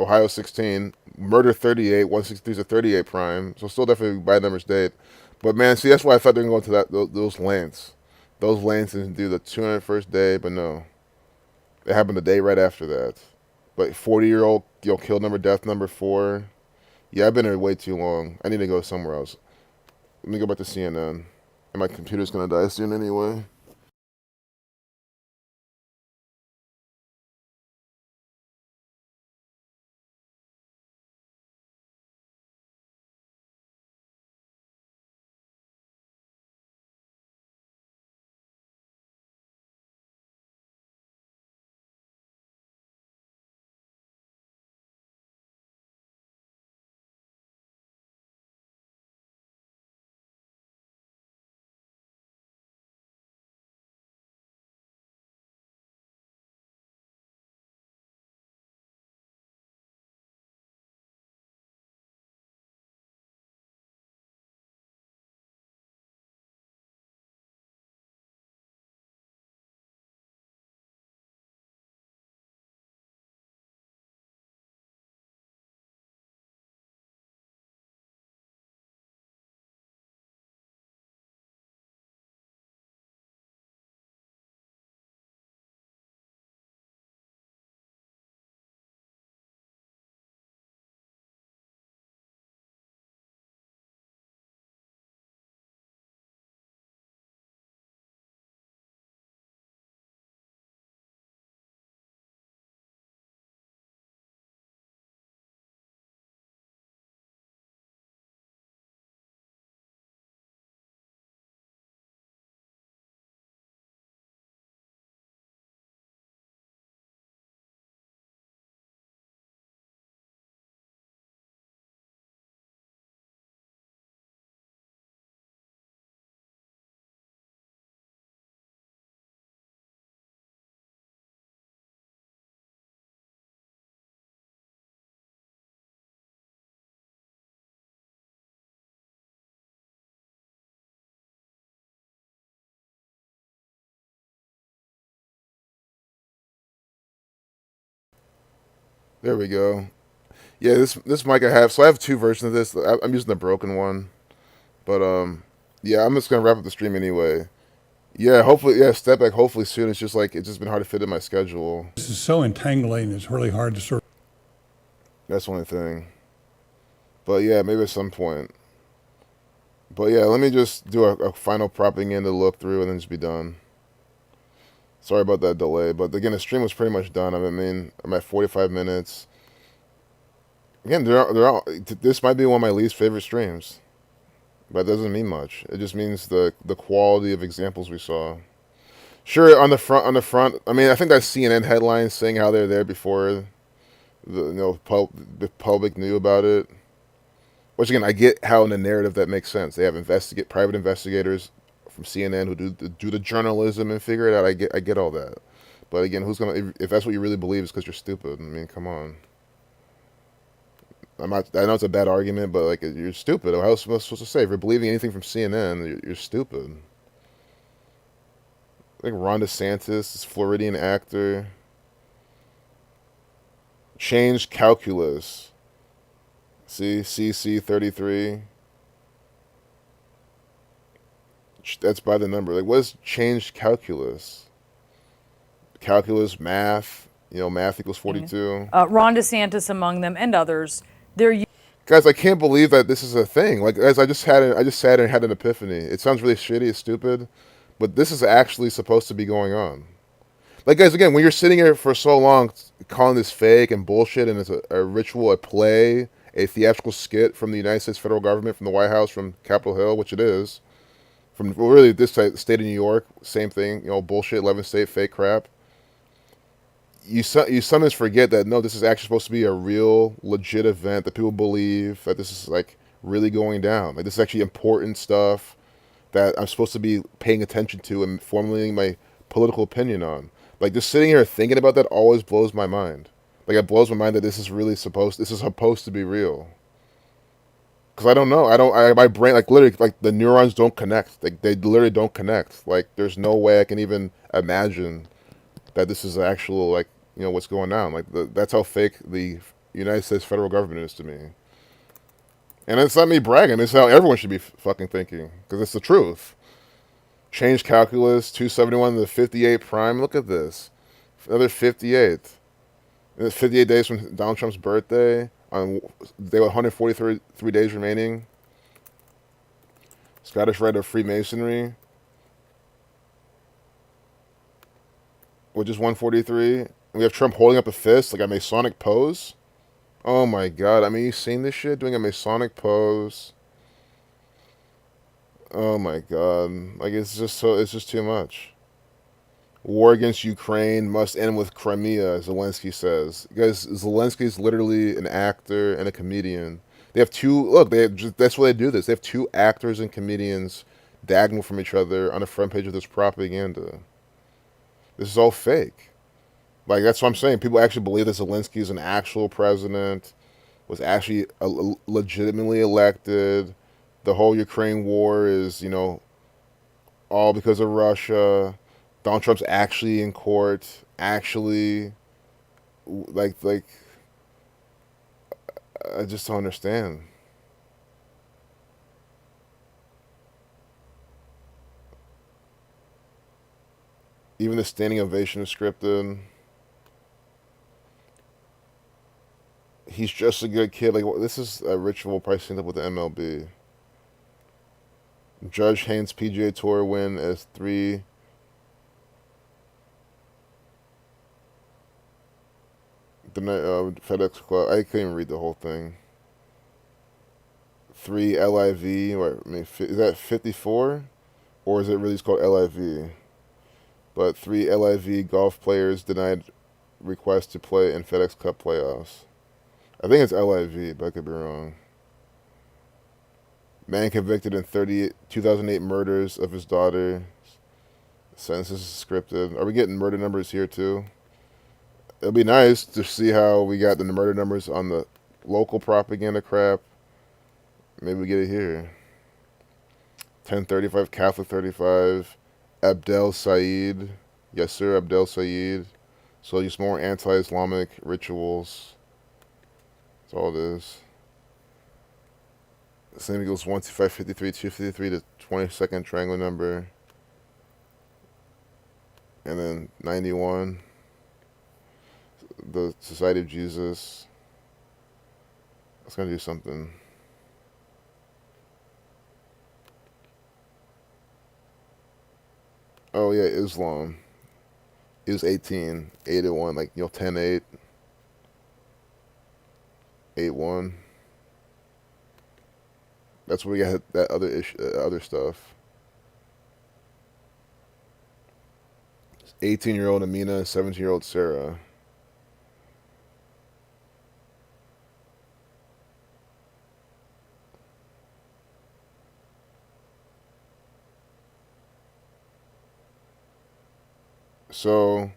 Ohio 16, murder 38, 163 is a 38 prime, so still definitely by numbers date. But man, see, that's why I thought they were going to those lengths and do the 201st day, but no, it happened the day right after that. But 40-year-old, kill number, death number 4. Yeah, I've been here way too long. I need to go somewhere else. Let me go back to CNN, and my computer's gonna die soon anyway. There we go. Yeah, this mic I have. So I have two versions of this. I'm using the broken one, but yeah, I'm just gonna wrap up the stream anyway. Yeah, hopefully, yeah, step back. Hopefully soon. It's just like it's just been hard to fit in my schedule. This is so entangling, it's really hard to sort of. That's the only thing. But yeah, maybe at some point. But yeah, let me just do a final propaganda look through and then just be done. Sorry about that delay, but again, the stream was pretty much done. I mean, I'm at 45 minutes. Again, this might be one of my least favorite streams, but it doesn't mean much. It just means the quality of examples we saw. Sure, on the front. I mean, I think that CNN headline saying how they're there before the the public knew about it. Which again, I get how in the narrative that makes sense. They have private investigators from CNN who do the journalism and figure it out. I get all that. But again, if that's what you really believe, it's because you're stupid. I mean, come on. I know it's a bad argument, but like you're stupid. How else am I supposed to say? If you're believing anything from CNN, you're stupid. Like Ron DeSantis, this Floridian actor, changed calculus. See, CC33. That's by the number. Like, what is changed calculus? Calculus, math. Math equals 42. Ron DeSantis among them, and others. Guys, I can't believe that this is a thing. Like, guys, I just sat and had an epiphany. It sounds really shitty, it's stupid, but this is actually supposed to be going on. Like, guys, again, when you're sitting here for so long calling this fake and bullshit and it's a ritual, a play, a theatrical skit from the United States federal government, from the White House, from Capitol Hill, which it is, from really this state of New York, same thing, bullshit, 11 state fake crap. You sometimes forget that, no, this is actually supposed to be a real, legit event that people believe that this is, like, really going down. Like, this is actually important stuff that I'm supposed to be paying attention to and formulating my political opinion on. Like, just sitting here thinking about that always blows my mind. Like, it blows my mind that this is supposed to be real. Because I don't know. My brain, like, literally, like, the neurons don't connect. Like, they literally don't connect. Like, there's no way I can even imagine that this is actual, like, what's going on. Like, that's how fake the United States federal government is to me. And it's not me bragging. It's how everyone should be fucking thinking. Because it's the truth. Change calculus, 271 to the 58 prime. Look at this. Another 58. It's 58 days from Donald Trump's birthday. They have 143 days remaining. Scottish Rite of Freemasonry, which is 143. And we have Trump holding up a fist, like a Masonic pose. Oh my God. I mean, you seen this shit? Doing a Masonic pose. Oh my God. Like, it's just too much. War against Ukraine must end with Crimea, Zelensky says. Guys, Zelensky's literally an actor and a comedian. They have that's why they do this. They have two actors and comedians diagonal from each other on the front page of this propaganda. This is all fake. Like, that's what I'm saying. People actually believe that Zelensky is an actual president, was actually legitimately elected. The whole Ukraine war is, all because of Russia. Donald Trump's actually in court, actually, like, I just don't understand. Even the standing ovation is scripted. He's just a good kid. Like, this is a ritual probably synced up with the MLB. Judge Haynes PGA Tour win as 3. The FedEx Club. I couldn't even read the whole thing. 3 LIV. Is that 54, or is it really called LIV? But 3 LIV golf players denied request to play in FedEx Cup playoffs. I think it's LIV, but I could be wrong. Man convicted in 2008 murders of his daughter. Sentence is scripted. Are we getting murder numbers here too? It'll be nice to see how we got the murder numbers on the local propaganda crap. Maybe we get it here. 1035, Catholic 35. Abdel Said. Yes, sir, Abdel Said. So just more anti-Islamic rituals. That's all it is. Same equals 12553, 253 to 22nd triangular number. And then 91. The Society of Jesus. That's gonna do something. Oh yeah, Islam. It was 18, 8 and 1, like 10 8, 8 1. That's where we got that other issue, other stuff. 18-year-old Amina, 17-year-old Sarah. So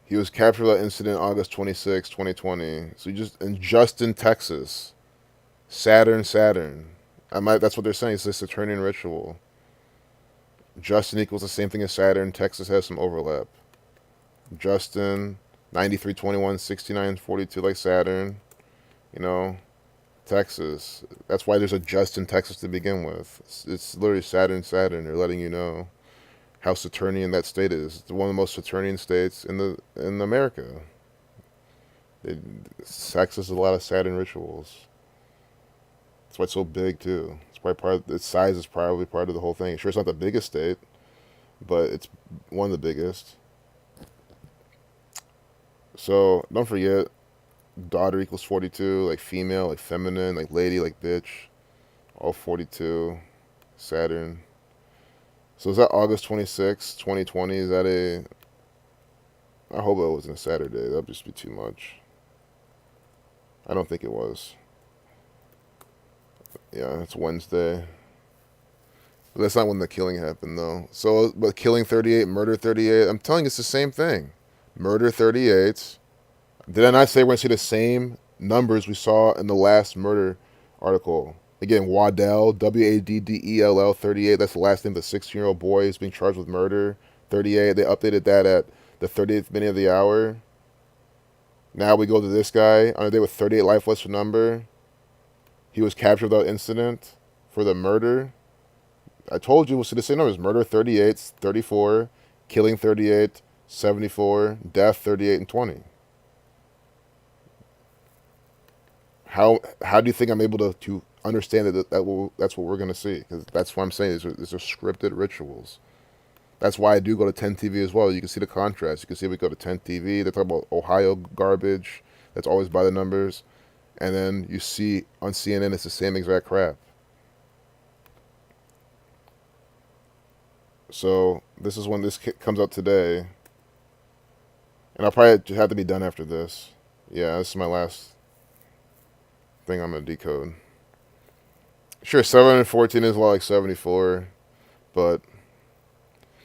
he was captured for that incident August 26, 2020. So just in Texas. Saturn. That's what they're saying. It's a Saturnian ritual. Justin equals the same thing as Saturn. Texas has some overlap. Justin, 9321, 6942 like Saturn. Texas. That's why there's a Justin, Texas to begin with. It's literally Saturn. They're letting you know how Saturnian that state is. It's one of the most Saturnian states in America. Texas has a lot of Saturn rituals. That's why it's so big too. It's probably its size is probably part of the whole thing. Sure, it's not the biggest state, but it's one of the biggest. So don't forget, daughter equals 42, like female, like feminine, like lady, like bitch, all 42. Saturn. So is that August 26, 2020? Is that I hope it wasn't a Saturday. That'd just be too much. I don't think it was. Yeah, it's Wednesday. But that's not when the killing happened, though. So, but killing 38, murder 38, I'm telling you, it's the same thing. Murder 38. Did I not say we're going to see the same numbers we saw in the last murder article? Again, Waddell, Waddell, 38. That's the last name of the 16-year-old boy who's being charged with murder. 38. They updated that at the 38th minute of the hour. Now we go to this guy on a day with 38 life less number. He was captured without incident for the murder. I told you we'll see the same numbers. Murder 38, 34, killing 38, 74, death 38, and 20. How do you think I'm able to understand that's what we're going to see? Because that's what I'm saying. These are scripted rituals. That's why I do go to 10 TV as well. You can see the contrast. You can see we go to 10 TV. They talk about Ohio garbage. That's always by the numbers. And then you see on CNN, it's the same exact crap. So this is when this comes out today. And I'll probably have to be done after this. Yeah, this is my last thing I'm going to decode. Sure, 714 is a lot like 74. But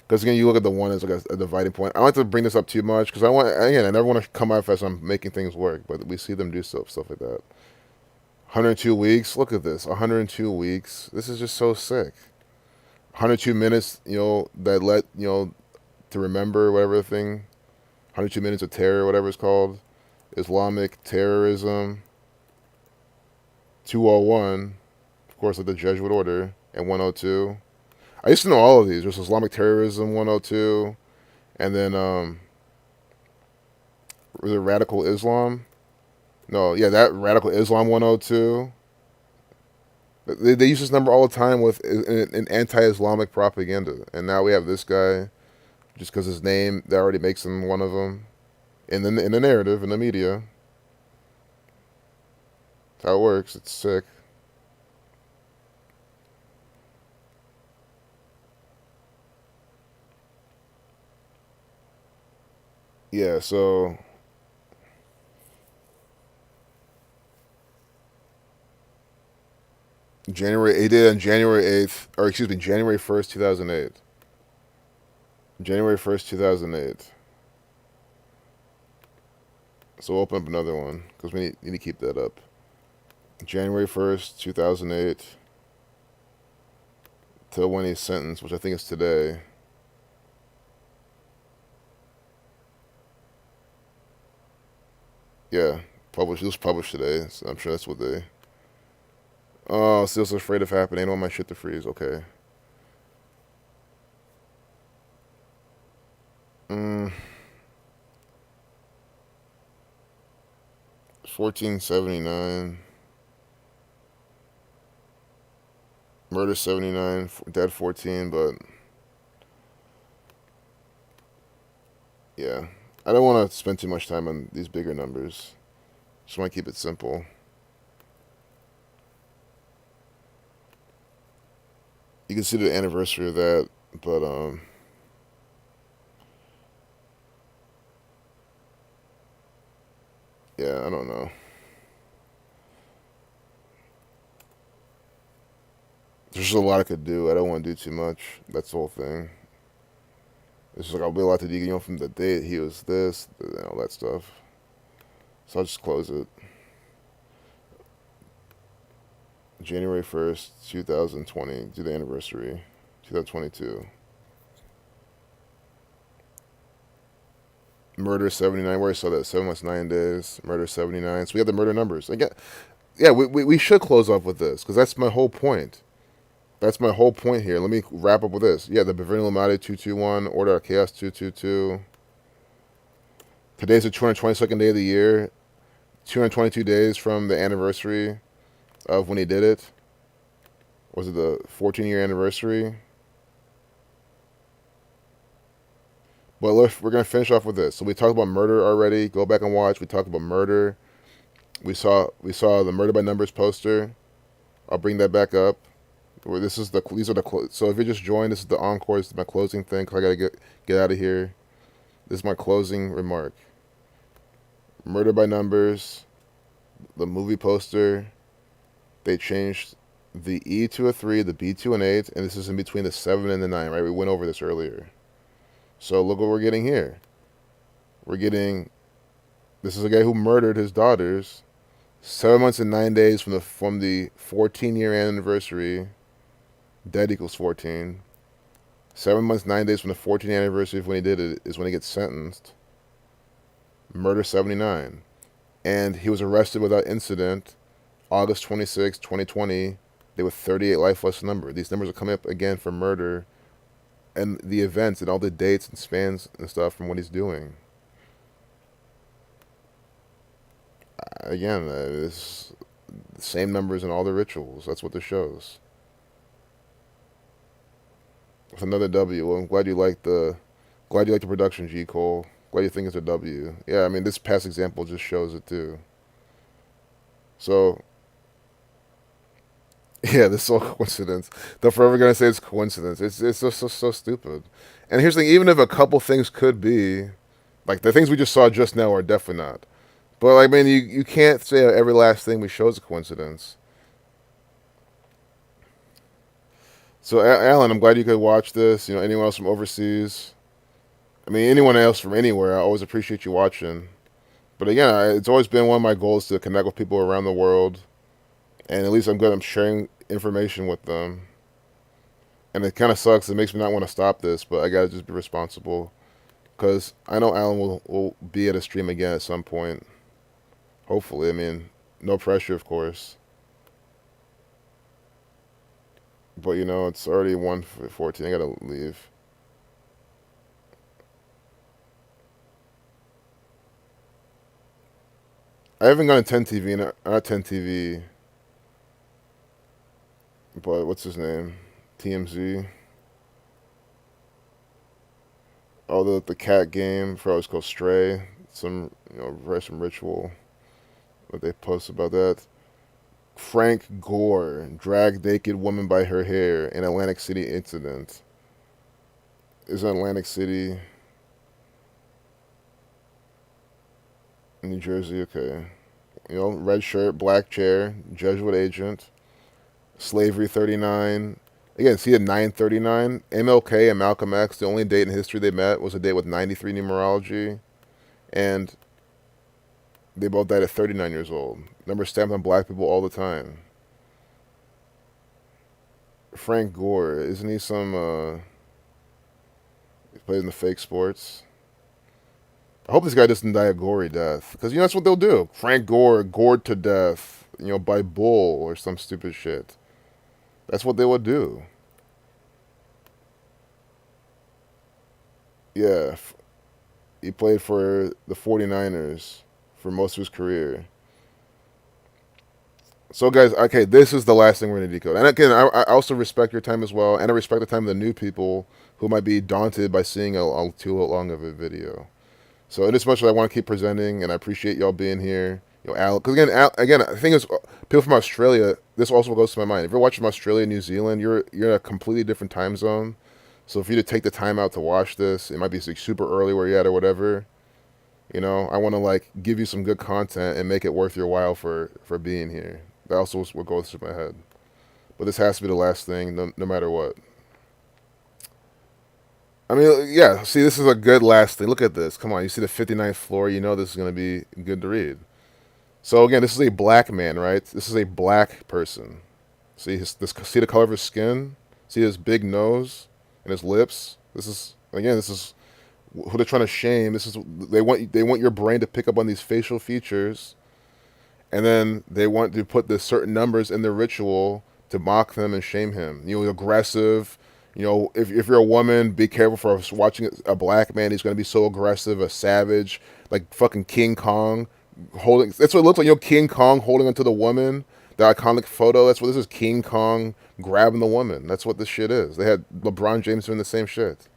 because again, you look at the one as like a dividing point. I don't like to bring this up too much because I never want to come off as I'm making things work, but we see them do stuff like that. 102 weeks. Look at this. 102 weeks. This is just so sick. 102 minutes. To remember whatever thing. 102 minutes of terror, whatever it's called. Islamic terrorism. 201. Of course, like the Jesuit order, and 102. I used to know all of these. There's Islamic terrorism, 102, and then was it radical Islam? No, yeah, that radical Islam 102. They use this number all the time with an anti-Islamic propaganda, and now we have this guy, just because his name that already makes him one of them, in the narrative in the media. That's how it works. It's sick. Yeah, so he did on January 8th, or excuse me, January 1st, 2008. January 1st, 2008. So we'll open up another one, because we need to keep that up. January 1st, 2008, till when he's sentenced, which I think is today. Yeah, Published. It was published today, so I'm sure that's what they. Oh, still so afraid of happening. I don't want my shit to freeze. Okay. 1479. Murder 79. Dead 14, but. Yeah. I don't want to spend too much time on these bigger numbers. Just want to keep it simple. You can see the anniversary of that, but yeah, I don't know. There's just a lot I could do. I don't want to do too much. That's the whole thing. It's just like I'll be a lot to do, from the date he was this, all that stuff. So I'll just close it. January 1st, 2020, do the anniversary, 2022. Murder 79, where I saw that, 7 months, 9 days, murder 79. So we got the murder numbers. Again, yeah, we should close off with this, because that's my whole point. That's my whole point here. Let me wrap up with this. Yeah, the Bavarian Illuminati 221, Order of Chaos 222. Today's the 222nd day of the year. 222 days from the anniversary of when he did it. Was it the 14-year anniversary? But look, we're going to finish off with this. So we talked about murder already. Go back and watch. We talked about murder. We saw the Murder by Numbers poster. I'll bring that back up. Where these are the so if you just joined, this is the encore. This is my closing thing. Cause I gotta get out of here. This is my closing remark. Murder by Numbers, the movie poster. They changed the E to a 3, the B to an 8, and this is in between the 7 and the 9. Right? We went over this earlier. So look what we're getting here. We're getting. This is a guy who murdered his daughters. 7 months and 9 days from the 14-year anniversary. Dead equals 14. 7 months, 9 days from the 14th anniversary of when he did it is when he gets sentenced. Murder 79. And he was arrested without incident August 26, 2020. They were 38 life less number. These numbers are coming up again for murder and the events and all the dates and spans and stuff from what he's doing. Again, it's the same numbers in all the rituals. That's what this shows. With another W. Well, I'm glad you like the production, G. Cole. Glad you think it's a W. Yeah, I mean, this past example just shows it too. So, yeah, this is all coincidence. They're forever gonna say it's coincidence. It's just so stupid. And here's the thing: even if a couple things could be, like the things we just saw just now, are definitely not. But I mean, you can't say every last thing we show is a coincidence. So, Alan, I'm glad you could watch this. Anyone else from overseas? I mean, anyone else from anywhere, I always appreciate you watching. But again, it's always been one of my goals to connect with people around the world. And at least I'm good. I'm sharing information with them. And it kind of sucks. It makes me not want to stop this, but I got to just be responsible. Because I know Alan will be at a stream again at some point. Hopefully. I mean, no pressure, of course. But, it's already 1:14. I got to leave. I haven't gone to 10 TV, not 10 TV, but what's his name? TMZ. Oh, the cat game, for it's called Stray. Some ritual that they post about that. Frank Gore dragged naked woman by her hair in Atlantic City incident. Is it Atlantic City? New Jersey, okay. Red shirt, black chair, Jesuit agent, slavery 39. Again, see at 939, MLK and Malcolm X, the only date in history they met was a date with 93 numerology, and they both died at 39 years old. Number stamped on black people all the time. Frank Gore, isn't he some, he plays in the fake sports? I hope this guy doesn't die a gory death, because you know that's what they'll do. Frank Gore gored to death, you know, by bull or some stupid shit. That's what they would do. Yeah, he played for the 49ers for most of his career. So, guys, okay, this is the last thing we're going to decode. And again, I also respect your time as well, and I respect the time of the new people who might be daunted by seeing a too long of a video. So, in as much as I want to keep presenting, and I appreciate y'all being here, you know, Al, because again, the thing is, people from Australia, this also goes to my mind. If you're watching from Australia, New Zealand, you're in a completely different time zone. So, for you to take the time out to watch this, it might be like super early where you're at or whatever. You know, I want to like give you some good content and make it worth your while for being here. That also is what goes through my head. But this has to be the last thing, no matter what. I mean, yeah, see, this is a good last thing. Look at this. Come on, you see the 59th floor. You know this is going to be good to read. So, again, this is a black man, right? This is a black person. See see the color of his skin? See his big nose and his lips? This is who they're trying to shame. They want your brain to pick up on these facial features, and then they want to put the certain numbers in the ritual to mock them and shame him. You know, aggressive. You know, if you're a woman, be careful for watching a black man. He's going to be so aggressive, a savage, like fucking King Kong holding. That's what it looks like. You know, King Kong holding onto the woman. The iconic photo. That's what this is. King Kong grabbing the woman. That's what this shit is. They had LeBron James doing the same shit.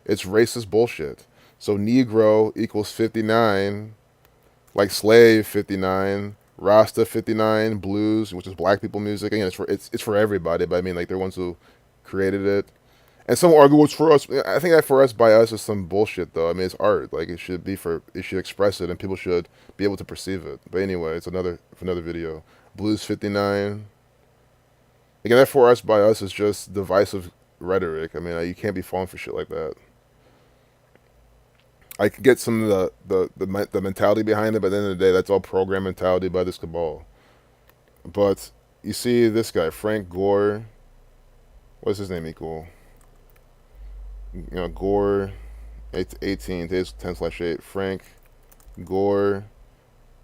It's racist bullshit. So Negro equals 59, like slave 59, Rasta 59, blues, which is black people music. Again, it's for everybody, but I mean like they're ones who created it. And some argue it's for us. I think that for us by us is some bullshit though. I mean it's art. Like it should express it and people should be able to perceive it. But anyway, it's another video. Blues 59. Again, that for us by us is just divisive rhetoric. I mean you can't be falling for shit like that. I can get some of the mentality behind it, but at the end of the day, that's all program mentality by this cabal. But you see this guy, Frank Gore. What's his name equal? You know, Gore, 18, today's 10/8. Frank Gore,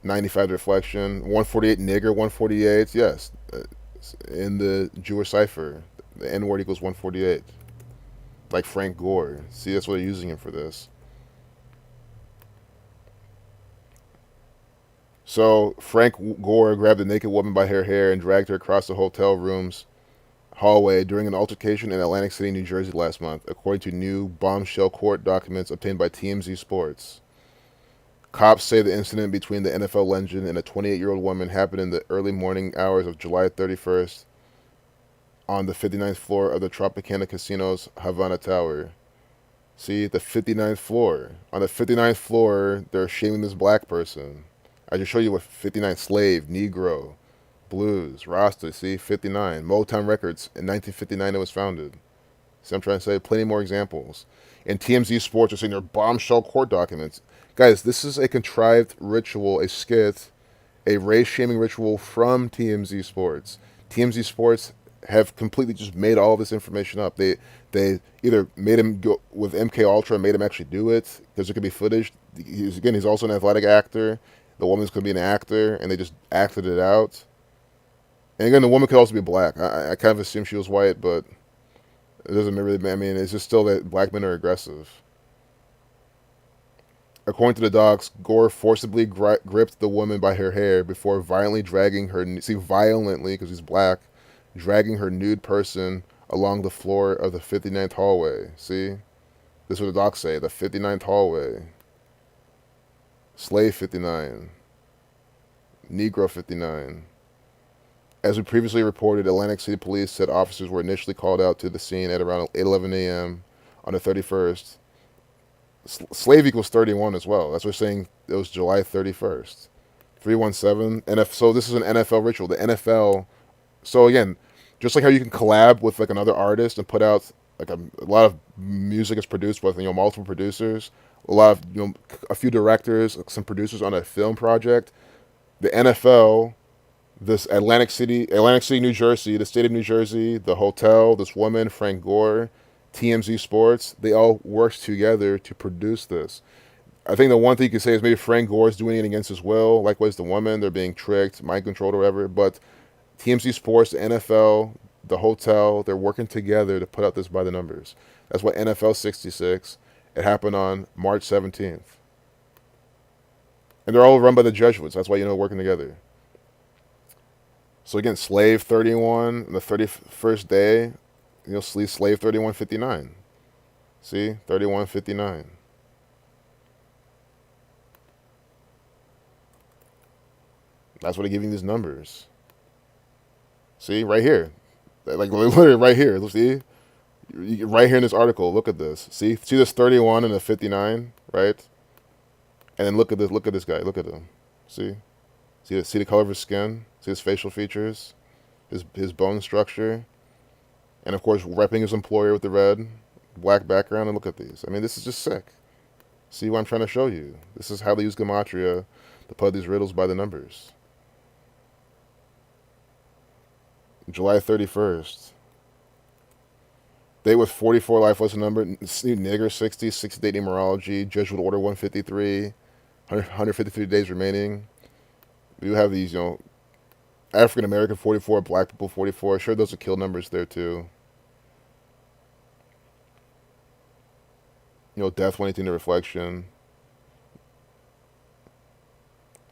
95 reflection, 148 nigger, 148. Yes, in the Jewish cipher, the N word equals 148. Like Frank Gore. See, that's what they're using him for this. So Frank Gore grabbed a naked woman by her hair and dragged her across the hotel room's hallway during an altercation in Atlantic City, New Jersey last month, according to new bombshell court documents obtained by TMZ Sports. Cops say the incident between the NFL legend and a 28-year-old woman happened in the early morning hours of July 31st on the 59th floor of the Tropicana Casino's Havana Tower. See, the 59th floor. On the 59th floor, they're shaming this black person. I just show you what 59 slave, Negro, blues, Rasta, see, 59. Motown Records, in 1959 it was founded. See what I'm trying to say? Plenty more examples. And TMZ Sports are saying they're bombshell court documents. Guys, this is a contrived ritual, a skit, a race-shaming ritual from TMZ Sports. TMZ Sports have completely just made all this information up. They either made him go with MK Ultra and made him actually do it, because there could be footage. He's also an athletic actor. The woman's going to be an actor, and they just acted it out. And again, the woman could also be black. I kind of assume she was white, but it doesn't really, I mean, it's just still that black men are aggressive. According to the docs, Gore forcibly gripped the woman by her hair before violently dragging her, violently, because he's black, dragging her nude person along the floor of the 59th hallway. See? This is what the docs say, the 59th hallway. Slave 59. Negro 59. As we previously reported, Atlantic City Police said officers were initially called out to the scene at around 8:11 a.m. on the 31st. Slave equals 31 as well. That's what we're saying. It was July 31st. 317. So this is an NFL ritual. The NFL. So again, just like how you can collab with like another artist and put out like a lot of music is produced with multiple producers, a lot of a few directors, some producers on a film project. The NFL, this Atlantic City, New Jersey, the state of New Jersey, the hotel, this woman, Frank Gore, TMZ Sports, they all worked together to produce this. I think the one thing you could say is maybe Frank Gore's doing it against his will. Likewise, the woman, they're being tricked, mind controlled or whatever. But TMZ Sports, the NFL, the hotel, they're working together to put out this by the numbers. That's what NFL 66. It happened on March 17th. And they're all run by the Jesuits. That's why you know working together. So again, Slave 31, the 31st day, you'll see Slave 3159. See? 3159. That's what I give you these numbers. See? Right here. Like literally right here. See? Right here in this article. Look at this. See this 31 and the 59, right? And then look at this guy. Look at him. See the color of his skin? See his facial features? His bone structure? And of course, repping his employer with the red, black background. And look at these. I mean, this is just sick. See what I'm trying to show you? This is how they use gematria to put these riddles by the numbers. July 31st. Date with 44 life lesson number. Nigger 60, 60 numerology. Jesuit order 153. 153 days remaining. We do have these, African American 44, black people 44. Sure, those are kill numbers there too. Death 118 to reflection.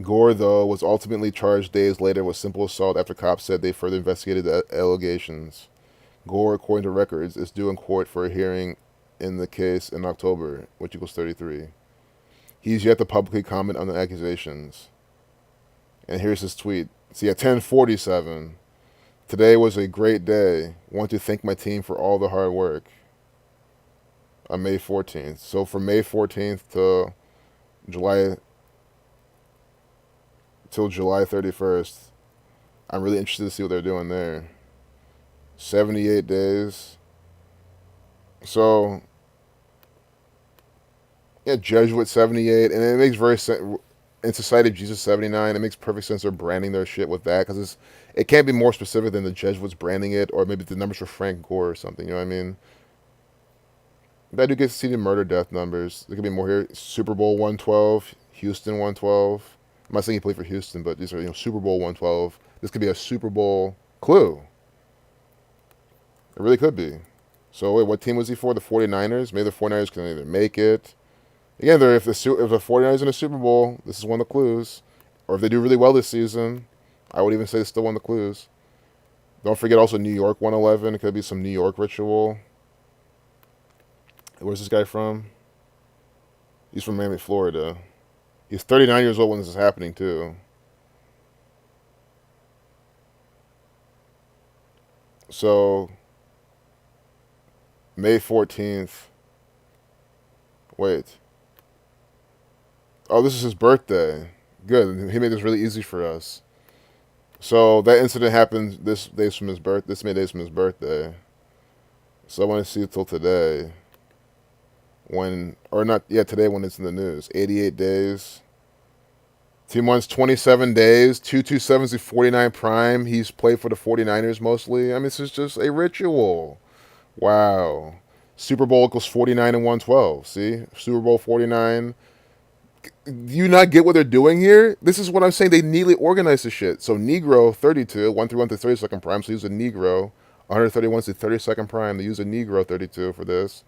Gore, though, was ultimately charged days later with simple assault after cops said they further investigated the allegations. Gore, according to records, is due in court for a hearing in the case in October, which equals 33. He's yet to publicly comment on the accusations. And here's his tweet. See, at 10:47, today was a great day. Want to thank my team for all the hard work. On May 14th. So from May 14th to July 31st, I'm really interested to see what they're doing there. 78 days. So, yeah, Jesuit 78, and it makes very sense. In Society of Jesus 79, it makes perfect sense they're branding their shit with that, because it can't be more specific than the Jesuits branding it, or maybe the numbers for Frank Gore or something, you know what I mean? But I do get to see the murder death numbers. There could be more here. Super Bowl 112, Houston 112. I'm not saying he played for Houston, but these are Super Bowl 112. This could be a Super Bowl clue. It really could be. So wait, what team was he for? The 49ers? Maybe the 49ers can either make it. Again, if the 49ers in a Super Bowl, this is one of the clues. Or if they do really well this season, I would even say it's still one of the clues. Don't forget also New York 111. It could be some New York ritual. Where's this guy from? He's from Miami, Florida. He's 39 years old when this is happening, too. So, May 14th. Wait. Oh, this is his birthday. Good. He made this really easy for us. So, that incident happened this May days from his birthday. So, I want to see it till today. Today when it's in the news. 88 days. 2 months, 27 days. 227's the 49 prime. He's played for the 49ers mostly. I mean, this is just a ritual. Wow. Super Bowl equals 49 and 112. See? Super Bowl 49. Do you not get what they're doing here? This is what I'm saying. They neatly organized the shit. So Negro 32, 131 to 32nd prime. So use a Negro. 131 to 32nd prime. They use a Negro 32 for this.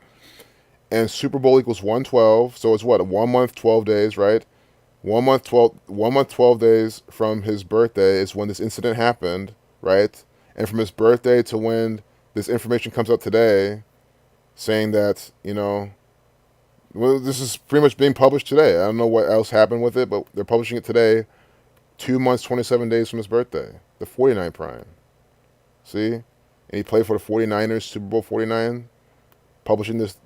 And Super Bowl equals 112. So it's what? 1 month, 12 days, right? 1 month, 12 days from his birthday is when this incident happened, right? And from his birthday to when this information comes out today, saying that, this is pretty much being published today. I don't know what else happened with it, but they're publishing it today, 2 months, 27 days from his birthday, the 49 prime. See? And he played for the 49ers, Super Bowl 49, publishing this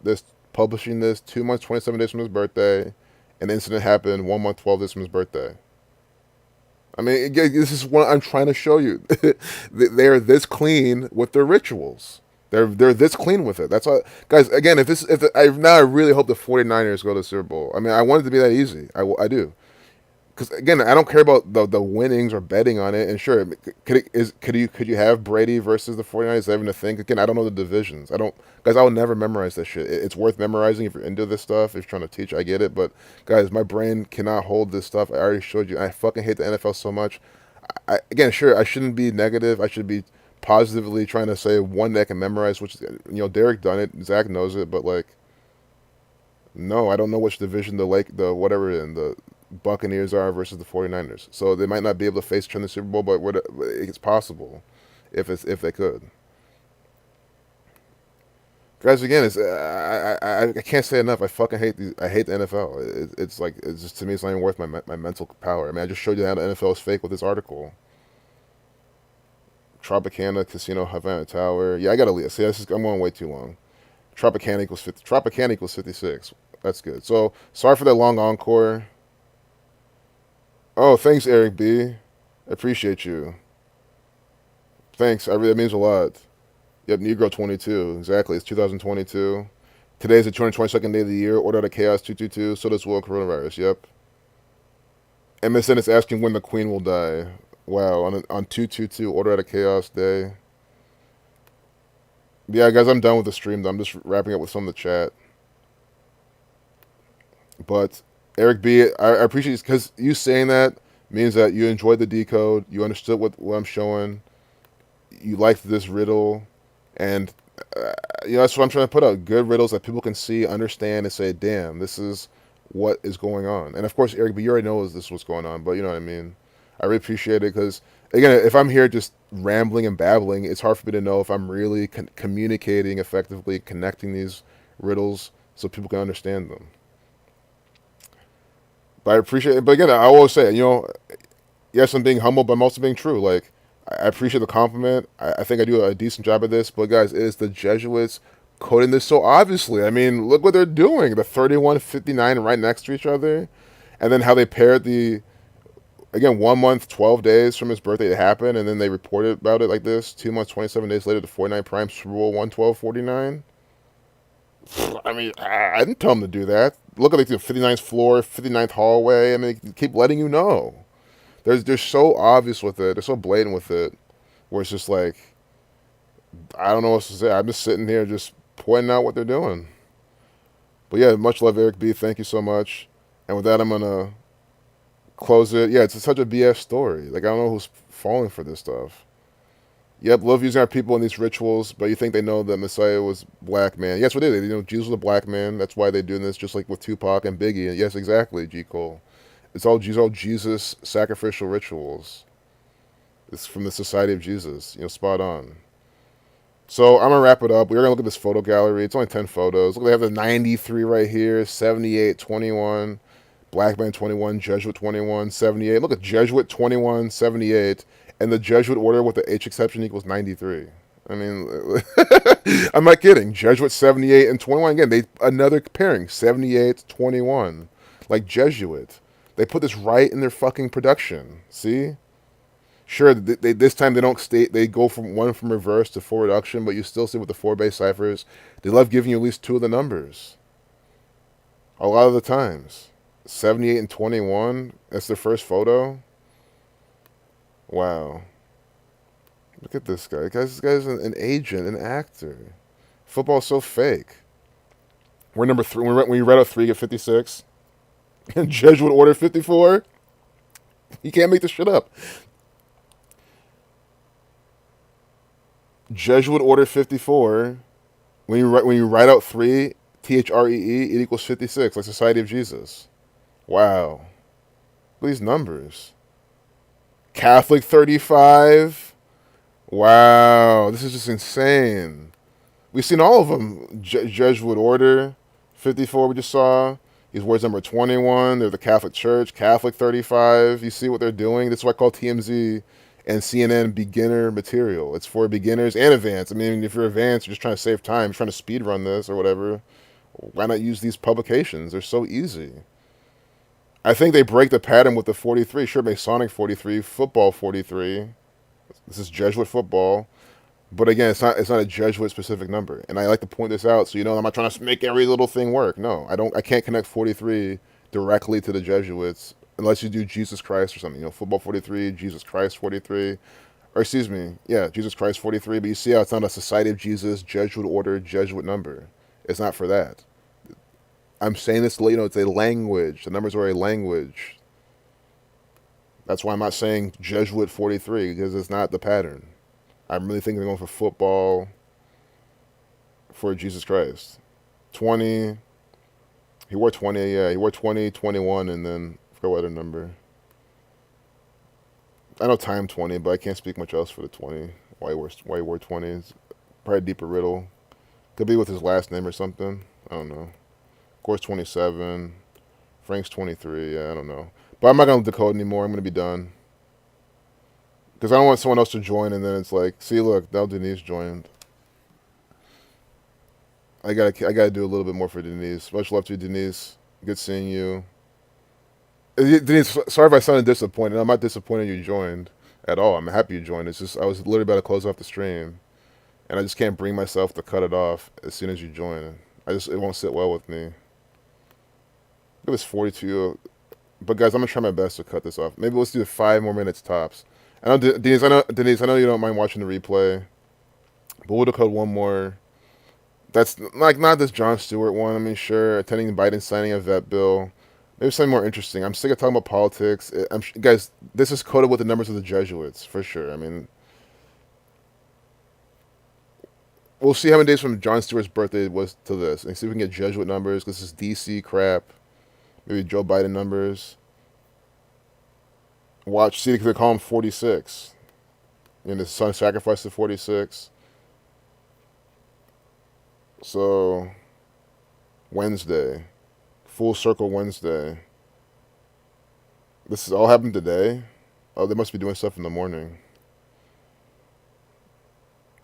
2 months, 27 days from his birthday, and the incident happened 1 month, 12 days from his birthday. I mean, again, this is what I'm trying to show you. They're this clean with their rituals. They're this clean with it. That's why, guys. Again, I really hope the 49ers go to the Super Bowl. I mean, I want it to be that easy. I do. because again, I don't care about the winnings or betting on it. And sure, could you have Brady versus the 49ers? Is that even a thing? Again, I don't know the divisions. I don't, guys. I will never memorize that shit. It's worth memorizing if you're into this stuff. If you're trying to teach, I get it. But guys, my brain cannot hold this stuff. I already showed you. I fucking hate the NFL so much. Again, sure, I shouldn't be negative. I should be positively trying to say one that I can memorize. Which, Derek done it. Zach knows it. But like, no, I don't know which division the whatever in the Buccaneers are versus the 49ers. So they might not be able to face each other in the Super Bowl, but it's possible if they could. Guys, again, I can't say enough. I fucking hate I hate the NFL. It's just, to me, it's not even worth my mental power. I mean, I just showed you how the NFL is fake with this article. Tropicana Casino Havana Tower. Yeah, I gotta leave. See, I'm going way too long. Tropicana equals 50. Tropicana equals 56. That's good. So sorry for that long encore. Oh, thanks, Eric B. I appreciate you. Thanks. That means a lot. Yep, Negro 22. Exactly. It's 2022. Today's the 222nd day of the year. Order out of chaos 222. So does world coronavirus. Yep. MSN is asking when the Queen will die. Wow. On 222, Order out of chaos day. Yeah, guys, I'm done with the stream. I'm just wrapping up with some of the chat. But Eric B, I appreciate it because you saying that means that you enjoyed the decode, you understood what I'm showing, you liked this riddle, and that's what I'm trying to put out. Good riddles that people can see, understand, and say, damn, this is what is going on. And of course, Eric B, you already know this is what's going on, but you know what I mean? I really appreciate it because, again, if I'm here just rambling and babbling, it's hard for me to know if I'm really communicating effectively, connecting these riddles so people can understand them. But I appreciate it. But again, I always say, yes, I'm being humble, but I'm also being true. Like, I appreciate the compliment. I think I do a decent job of this. But guys, it is the Jesuits coding this so obviously. I mean, look what they're doing. The 31-59 right next to each other. And then how they paired again, 1 month, 12 days from his birthday to happen. And then they reported about it like this. 2 months, 27 days later, the 49 Prime Super Bowl 112-49. I mean, I didn't tell them to do that. Look at the 59th floor, 59th hallway. I mean, they keep letting you know. They're so obvious with it. They're so blatant with it. Where it's just like, I don't know what to say. I'm just sitting here just pointing out what they're doing. But yeah, much love, Eric B. Thank you so much. And with that, I'm going to close it. Yeah, it's such a BS story. Like, I don't know who's falling for this stuff. Yep, love using our people in these rituals, but you think they know that Messiah was black man. Yes, what did they? Jesus was a black man. That's why they're doing this, just like with Tupac and Biggie. Yes, exactly, G. Cole. It's all Jesus sacrificial rituals. It's from the Society of Jesus. Spot on. So I'm going to wrap it up. We're going to look at this photo gallery. It's only 10 photos. Look, they have the 93 right here, 78, 21, Black Man 21, Jesuit 21, 78. Look at Jesuit 21, 78. And the Jesuit order with the H exception equals 93. I mean, I'm not kidding. Jesuit 78 and 21. Again, another pairing, 78, 21. Like Jesuit. They put this right in their fucking production. See? Sure, this time they don't state, they go from reverse to full reduction, but you still see with the 4-base ciphers, they love giving you at least 2 of the numbers. A lot of the times. 78 and 21, that's their first photo. Wow. Look at this guy. This guy's an agent, an actor. Football's so fake. We're number 3. When you read out 3, get 56. And Jesuit order 54. You can't make this shit up. Jesuit order 54. When you write out 3, THREE, it equals 56, like Society of Jesus. Wow. Look at these numbers. Catholic 35. Wow, this is just insane. We've seen all of them. Jesuit order 54 we just saw. These words number 21. They're the Catholic Church. Catholic 35. You see what they're doing? This is what I call TMZ and CNN beginner material. It's for beginners and advanced. I mean, if you're advanced, you're just trying to save time, you're trying to speed run this or whatever, why not use these publications? They're so easy. I think they break the pattern with the 43. Sure, Masonic 43, football 43. This is Jesuit football. But again, it's not a Jesuit specific number. And I like to point this out so I'm not trying to make every little thing work. No, I can't connect 43 directly to the Jesuits unless you do Jesus Christ or something. Football 43, Jesus Christ 43, or excuse me, yeah, Jesus Christ 43. But you see how it's not a Society of Jesus, Jesuit order, Jesuit number. It's not for that. I'm saying this, it's a language. The numbers are a language. That's why I'm not saying Jesuit 43, because it's not the pattern. I'm really thinking they're going for football for Jesus Christ. 20. He wore 20, yeah. He wore 20, 21, and then I forgot what other number. I know time 20, but I can't speak much else for the 20. Why he wore 20 is probably a deeper riddle. Could be with his last name or something. I don't know. Of course, 27. Frank's 23. Yeah, I don't know. But I'm not going to decode anymore. I'm going to be done. Because I don't want someone else to join, and then it's like, see, look, now Denise joined. I gotta do a little bit more for Denise. Much love to you, Denise. Good seeing you. Denise, sorry if I sounded disappointed. I'm not disappointed you joined at all. I'm happy you joined. It's just I was literally about to close off the stream, and I just can't bring myself to cut it off as soon as you join. It won't sit well with me. It was 42, but guys, I'm gonna try my best to cut this off. Maybe let's do 5 more minutes tops. I know Denise. I know you don't mind watching the replay, but we'll decode one more. That's like not this Jon Stewart one. I mean, sure, attending Biden signing a vet bill. Maybe something more interesting. I'm sick of talking about politics. Guys, this is coded with the numbers of the Jesuits, for sure. I mean, we'll see how many days from Jon Stewart's birthday it was to this. And see if we can get Jesuit numbers. This is DC crap. Maybe Joe Biden numbers. Watch, see, they call him 46. His son sacrificed to 46. So, Wednesday. Full Circle Wednesday. This has all happened today? Oh, they must be doing stuff in the morning.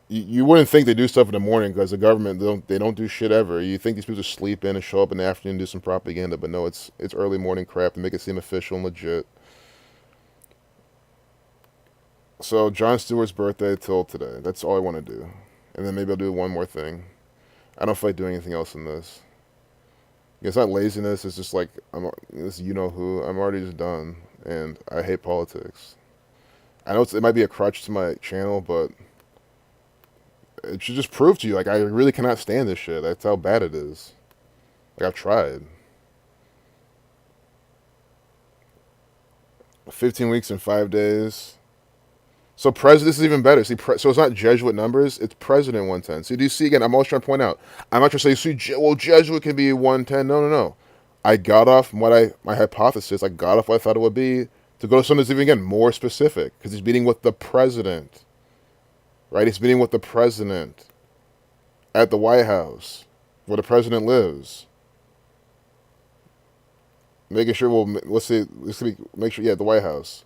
You wouldn't think they do stuff in the morning because the government, they don't do shit ever. You think these people just sleep in and show up in the afternoon and do some propaganda, but no, it's early morning crap to make it seem official and legit. So, Jon Stewart's birthday till today. That's all I want to do. And then maybe I'll do one more thing. I don't feel like doing anything else in this. It's not laziness. It's just like this. You know who? I'm already just done, and I hate politics. I know it might be a crutch to my channel, but it should just prove to you like I really cannot stand this shit. That's how bad it is. Like I've tried. 15 weeks and 5 days. So this is even better. See, so it's not Jesuit numbers, it's President 110. So do you see, again, I'm always trying to point out, I'm not trying to say, well, Jesuit can be 110. No. I got off my hypothesis, I got off what I thought it would be, to go to something that's even, again, more specific, because he's meeting with the president, right? He's meeting with the president at the White House, where the president lives. Making sure, make sure, yeah, the White House.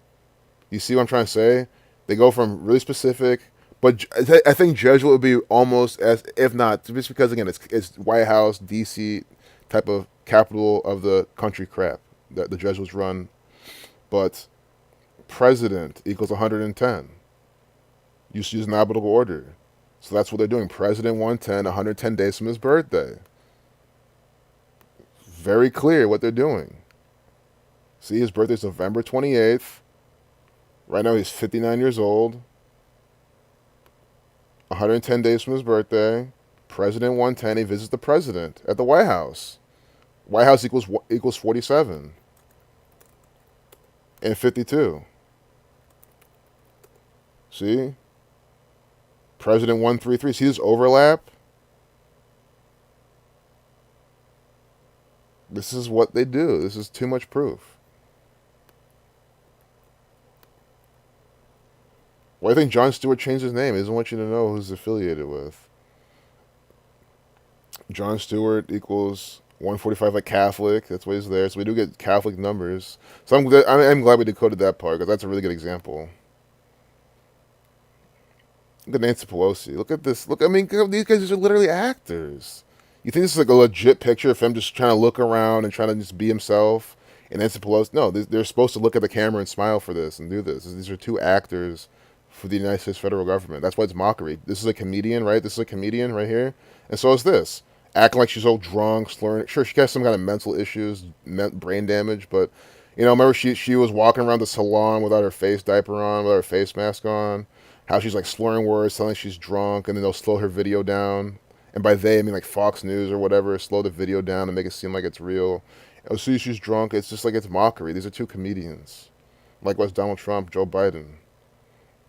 You see what I'm trying to say? They go from really specific, but I think Jesuit would be almost as, if not, just because, again, it's White House, D.C. type of capital of the country crap that the Jesuits run. But president equals 110. You use an alphabetical order. So that's what they're doing. President 110, 110 days from his birthday. Very clear what they're doing. See, his birthday's November 28th. Right now he's 59 years old. 110 days from his birthday. President 110, he visits the president at the White House. White House equals 47. And 52. See? President 133. See this overlap? This is what they do. This is too much proof. Why do you think Jon Stewart changed his name? He doesn't want you to know who he's affiliated with. Jon Stewart equals 145 like Catholic. That's why he's there. So we do get Catholic numbers. So I'm glad we decoded that part because that's a really good example. Look at Nancy Pelosi. Look at this. Look, I mean, these guys are literally actors. You think this is like a legit picture of him just trying to look around and trying to just be himself? And Nancy Pelosi, no, they're supposed to look at the camera and smile for this and do this. These are two actors for the United States federal government. That's why it's mockery. This is a comedian, right? This is a comedian right here. And so is this. Acting like she's all drunk, slurring. Sure, she has some kind of mental issues, brain damage, but You know, remember she was walking around the salon without her face diaper on, without her face mask on. How she's like slurring words, telling she's drunk, and then they'll slow her video down. And by they, I mean like Fox News or whatever, slow the video down and make it seem like it's real. As soon as she's drunk, it's just like it's mockery. These are two comedians. Likewise, Donald Trump, Joe Biden.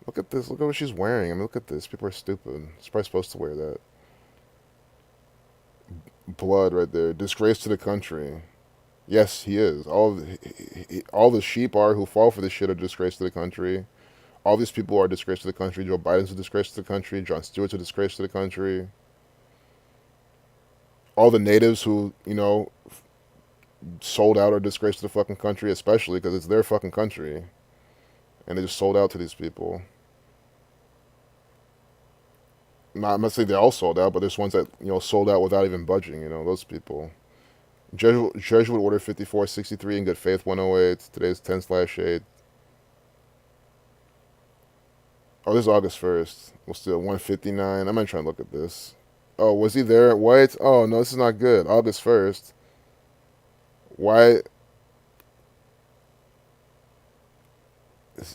Look at this. Look at what she's wearing. I mean, look at this. People are stupid. She's probably supposed to wear that. Blood right there. Disgrace to the country. Yes, he is. All the sheep are who fall for this shit are disgrace to the country. All these people are a disgrace to the country. Joe Biden's a disgrace to the country. Jon Stewart's a disgrace to the country. All the natives who, you know, sold out are a disgrace to the fucking country, especially because it's their fucking country. And they just sold out to these people. I'm not saying they all sold out, but there's ones that, you know, sold out without even budging, you know, those people. Jesuit Order 5463 in good faith 108. Today's 10/8. Oh, this is August 1st. We'll still 159. I'm not trying to look at this. Oh, was he there at White? Oh, no, this is not good. August 1st. Why?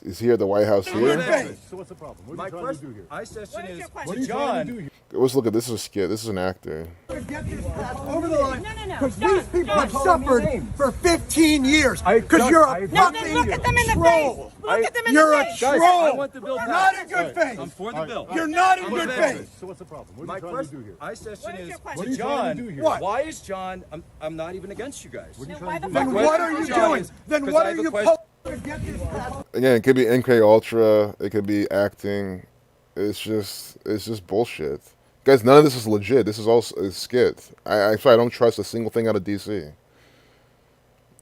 Is he at the White House here? So what's the problem? What are you trying to do here? My question is, What are you trying to do here? Let's look at this. Is a skit. This is an actor. get this pass over the line. No. Because these people have suffered for 15 years. Because you're a fucking look at them in the troll. face. Look at them in You're the a face. troll. Guys, I want the bill not in good faith. I'm for the bill. You're not in I'm good a faith. So what's the problem? What are My you trying to question, do here? my question What is is, your question? What are you trying to do here? What? Why is John? I'm not even against you guys. What are you Then why trying to the do fuck Then here? what are you doing? Then Because what I are have a you question. to get this pass? Again, it could be MK Ultra. It could be acting. It's just bullshit. Guys, none of this is legit. This is all a skit. I don't trust a single thing out of DC.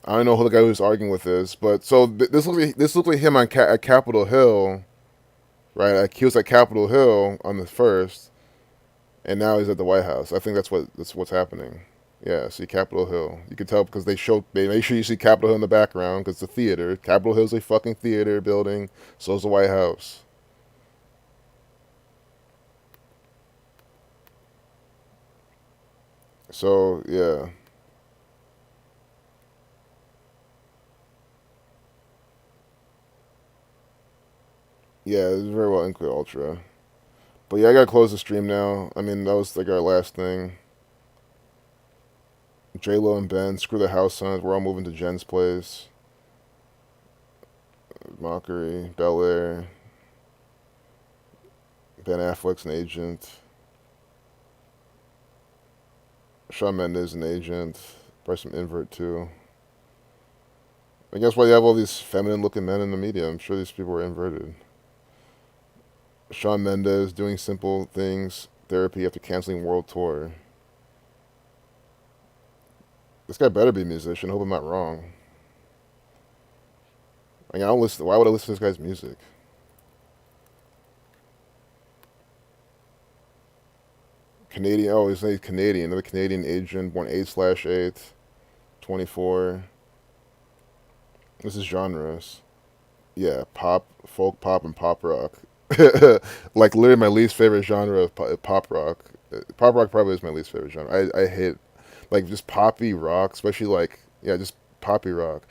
I don't know who the guy who's arguing with is, but so this looks like him on at Capitol Hill, right? Like he was at Capitol Hill on the 1st, and now he's at the White House. I think that's what's happening. Yeah, see Capitol Hill. You can tell because they make sure you see Capitol Hill in the background because it's a theater. Capitol Hill's a fucking theater building. So is the White House. So yeah. Yeah, it's very well MK Ultra. But yeah, I gotta close the stream now. I mean, that was like our last thing. J-Lo and Ben, screw the house sons. We're all moving to Jen's place. Mockery, Bel Air. Ben Affleck's an agent. Shawn Mendes an agent. Probably some invert too. I guess why you have all these feminine-looking men in the media. I'm sure these people are inverted. Shawn Mendes doing simple things, therapy after canceling world tour. This guy better be a musician. I hope I'm not wrong. I mean, I don't listen. Why would I listen to this guy's music? Canadian. Oh, his name's Canadian. Another Canadian agent, born 8/8, 24. This is genres. Yeah, pop, folk pop, and pop rock. Like literally my least favorite genre of pop rock. Pop rock probably is my least favorite genre. I hate like just poppy rock, especially like just poppy rock.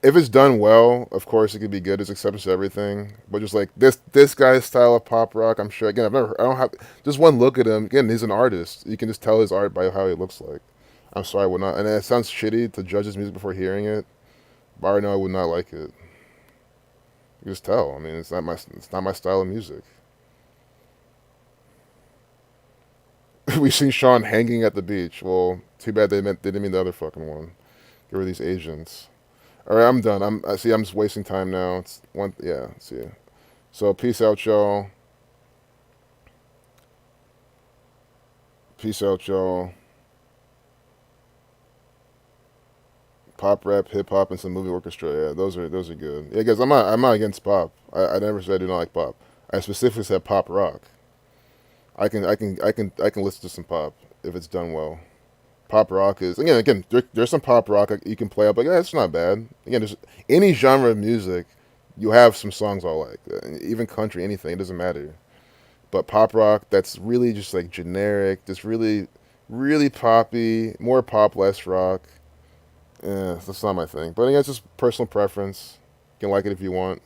If it's done well, of course it could be good. It's acceptance to everything. But just like this guy's style of pop rock, I'm sure again I don't have just one look at him. Again, he's an artist. You can just tell his art by how he looks like. I'm sorry, I would not. And it sounds shitty to judge his music before hearing it. But I already know I would not like it. You just tell. I mean, it's not my style of music. We've seen Sean hanging at the beach. Well, too bad they didn't mean the other fucking one. Get rid of these Asians. All right, I'm done. I'm just wasting time now. It's one. Yeah. See ya. So peace out, y'all. Peace out, y'all. Pop, rap, hip hop, and some movie orchestra. Yeah, those are good. Yeah, guys, I'm not against pop. I never said I do not like pop. I specifically said pop rock. I can listen to some pop if it's done well. Pop rock is again. There's some pop rock you can play up, but yeah, it's not bad. Again, there's any genre of music, you have some songs I like. Even country, anything, it doesn't matter. But pop rock, that's really just like generic, just really, really poppy, more pop, less rock. Yeah, that's not my thing. But yeah, it's just personal preference. You can like it if you want.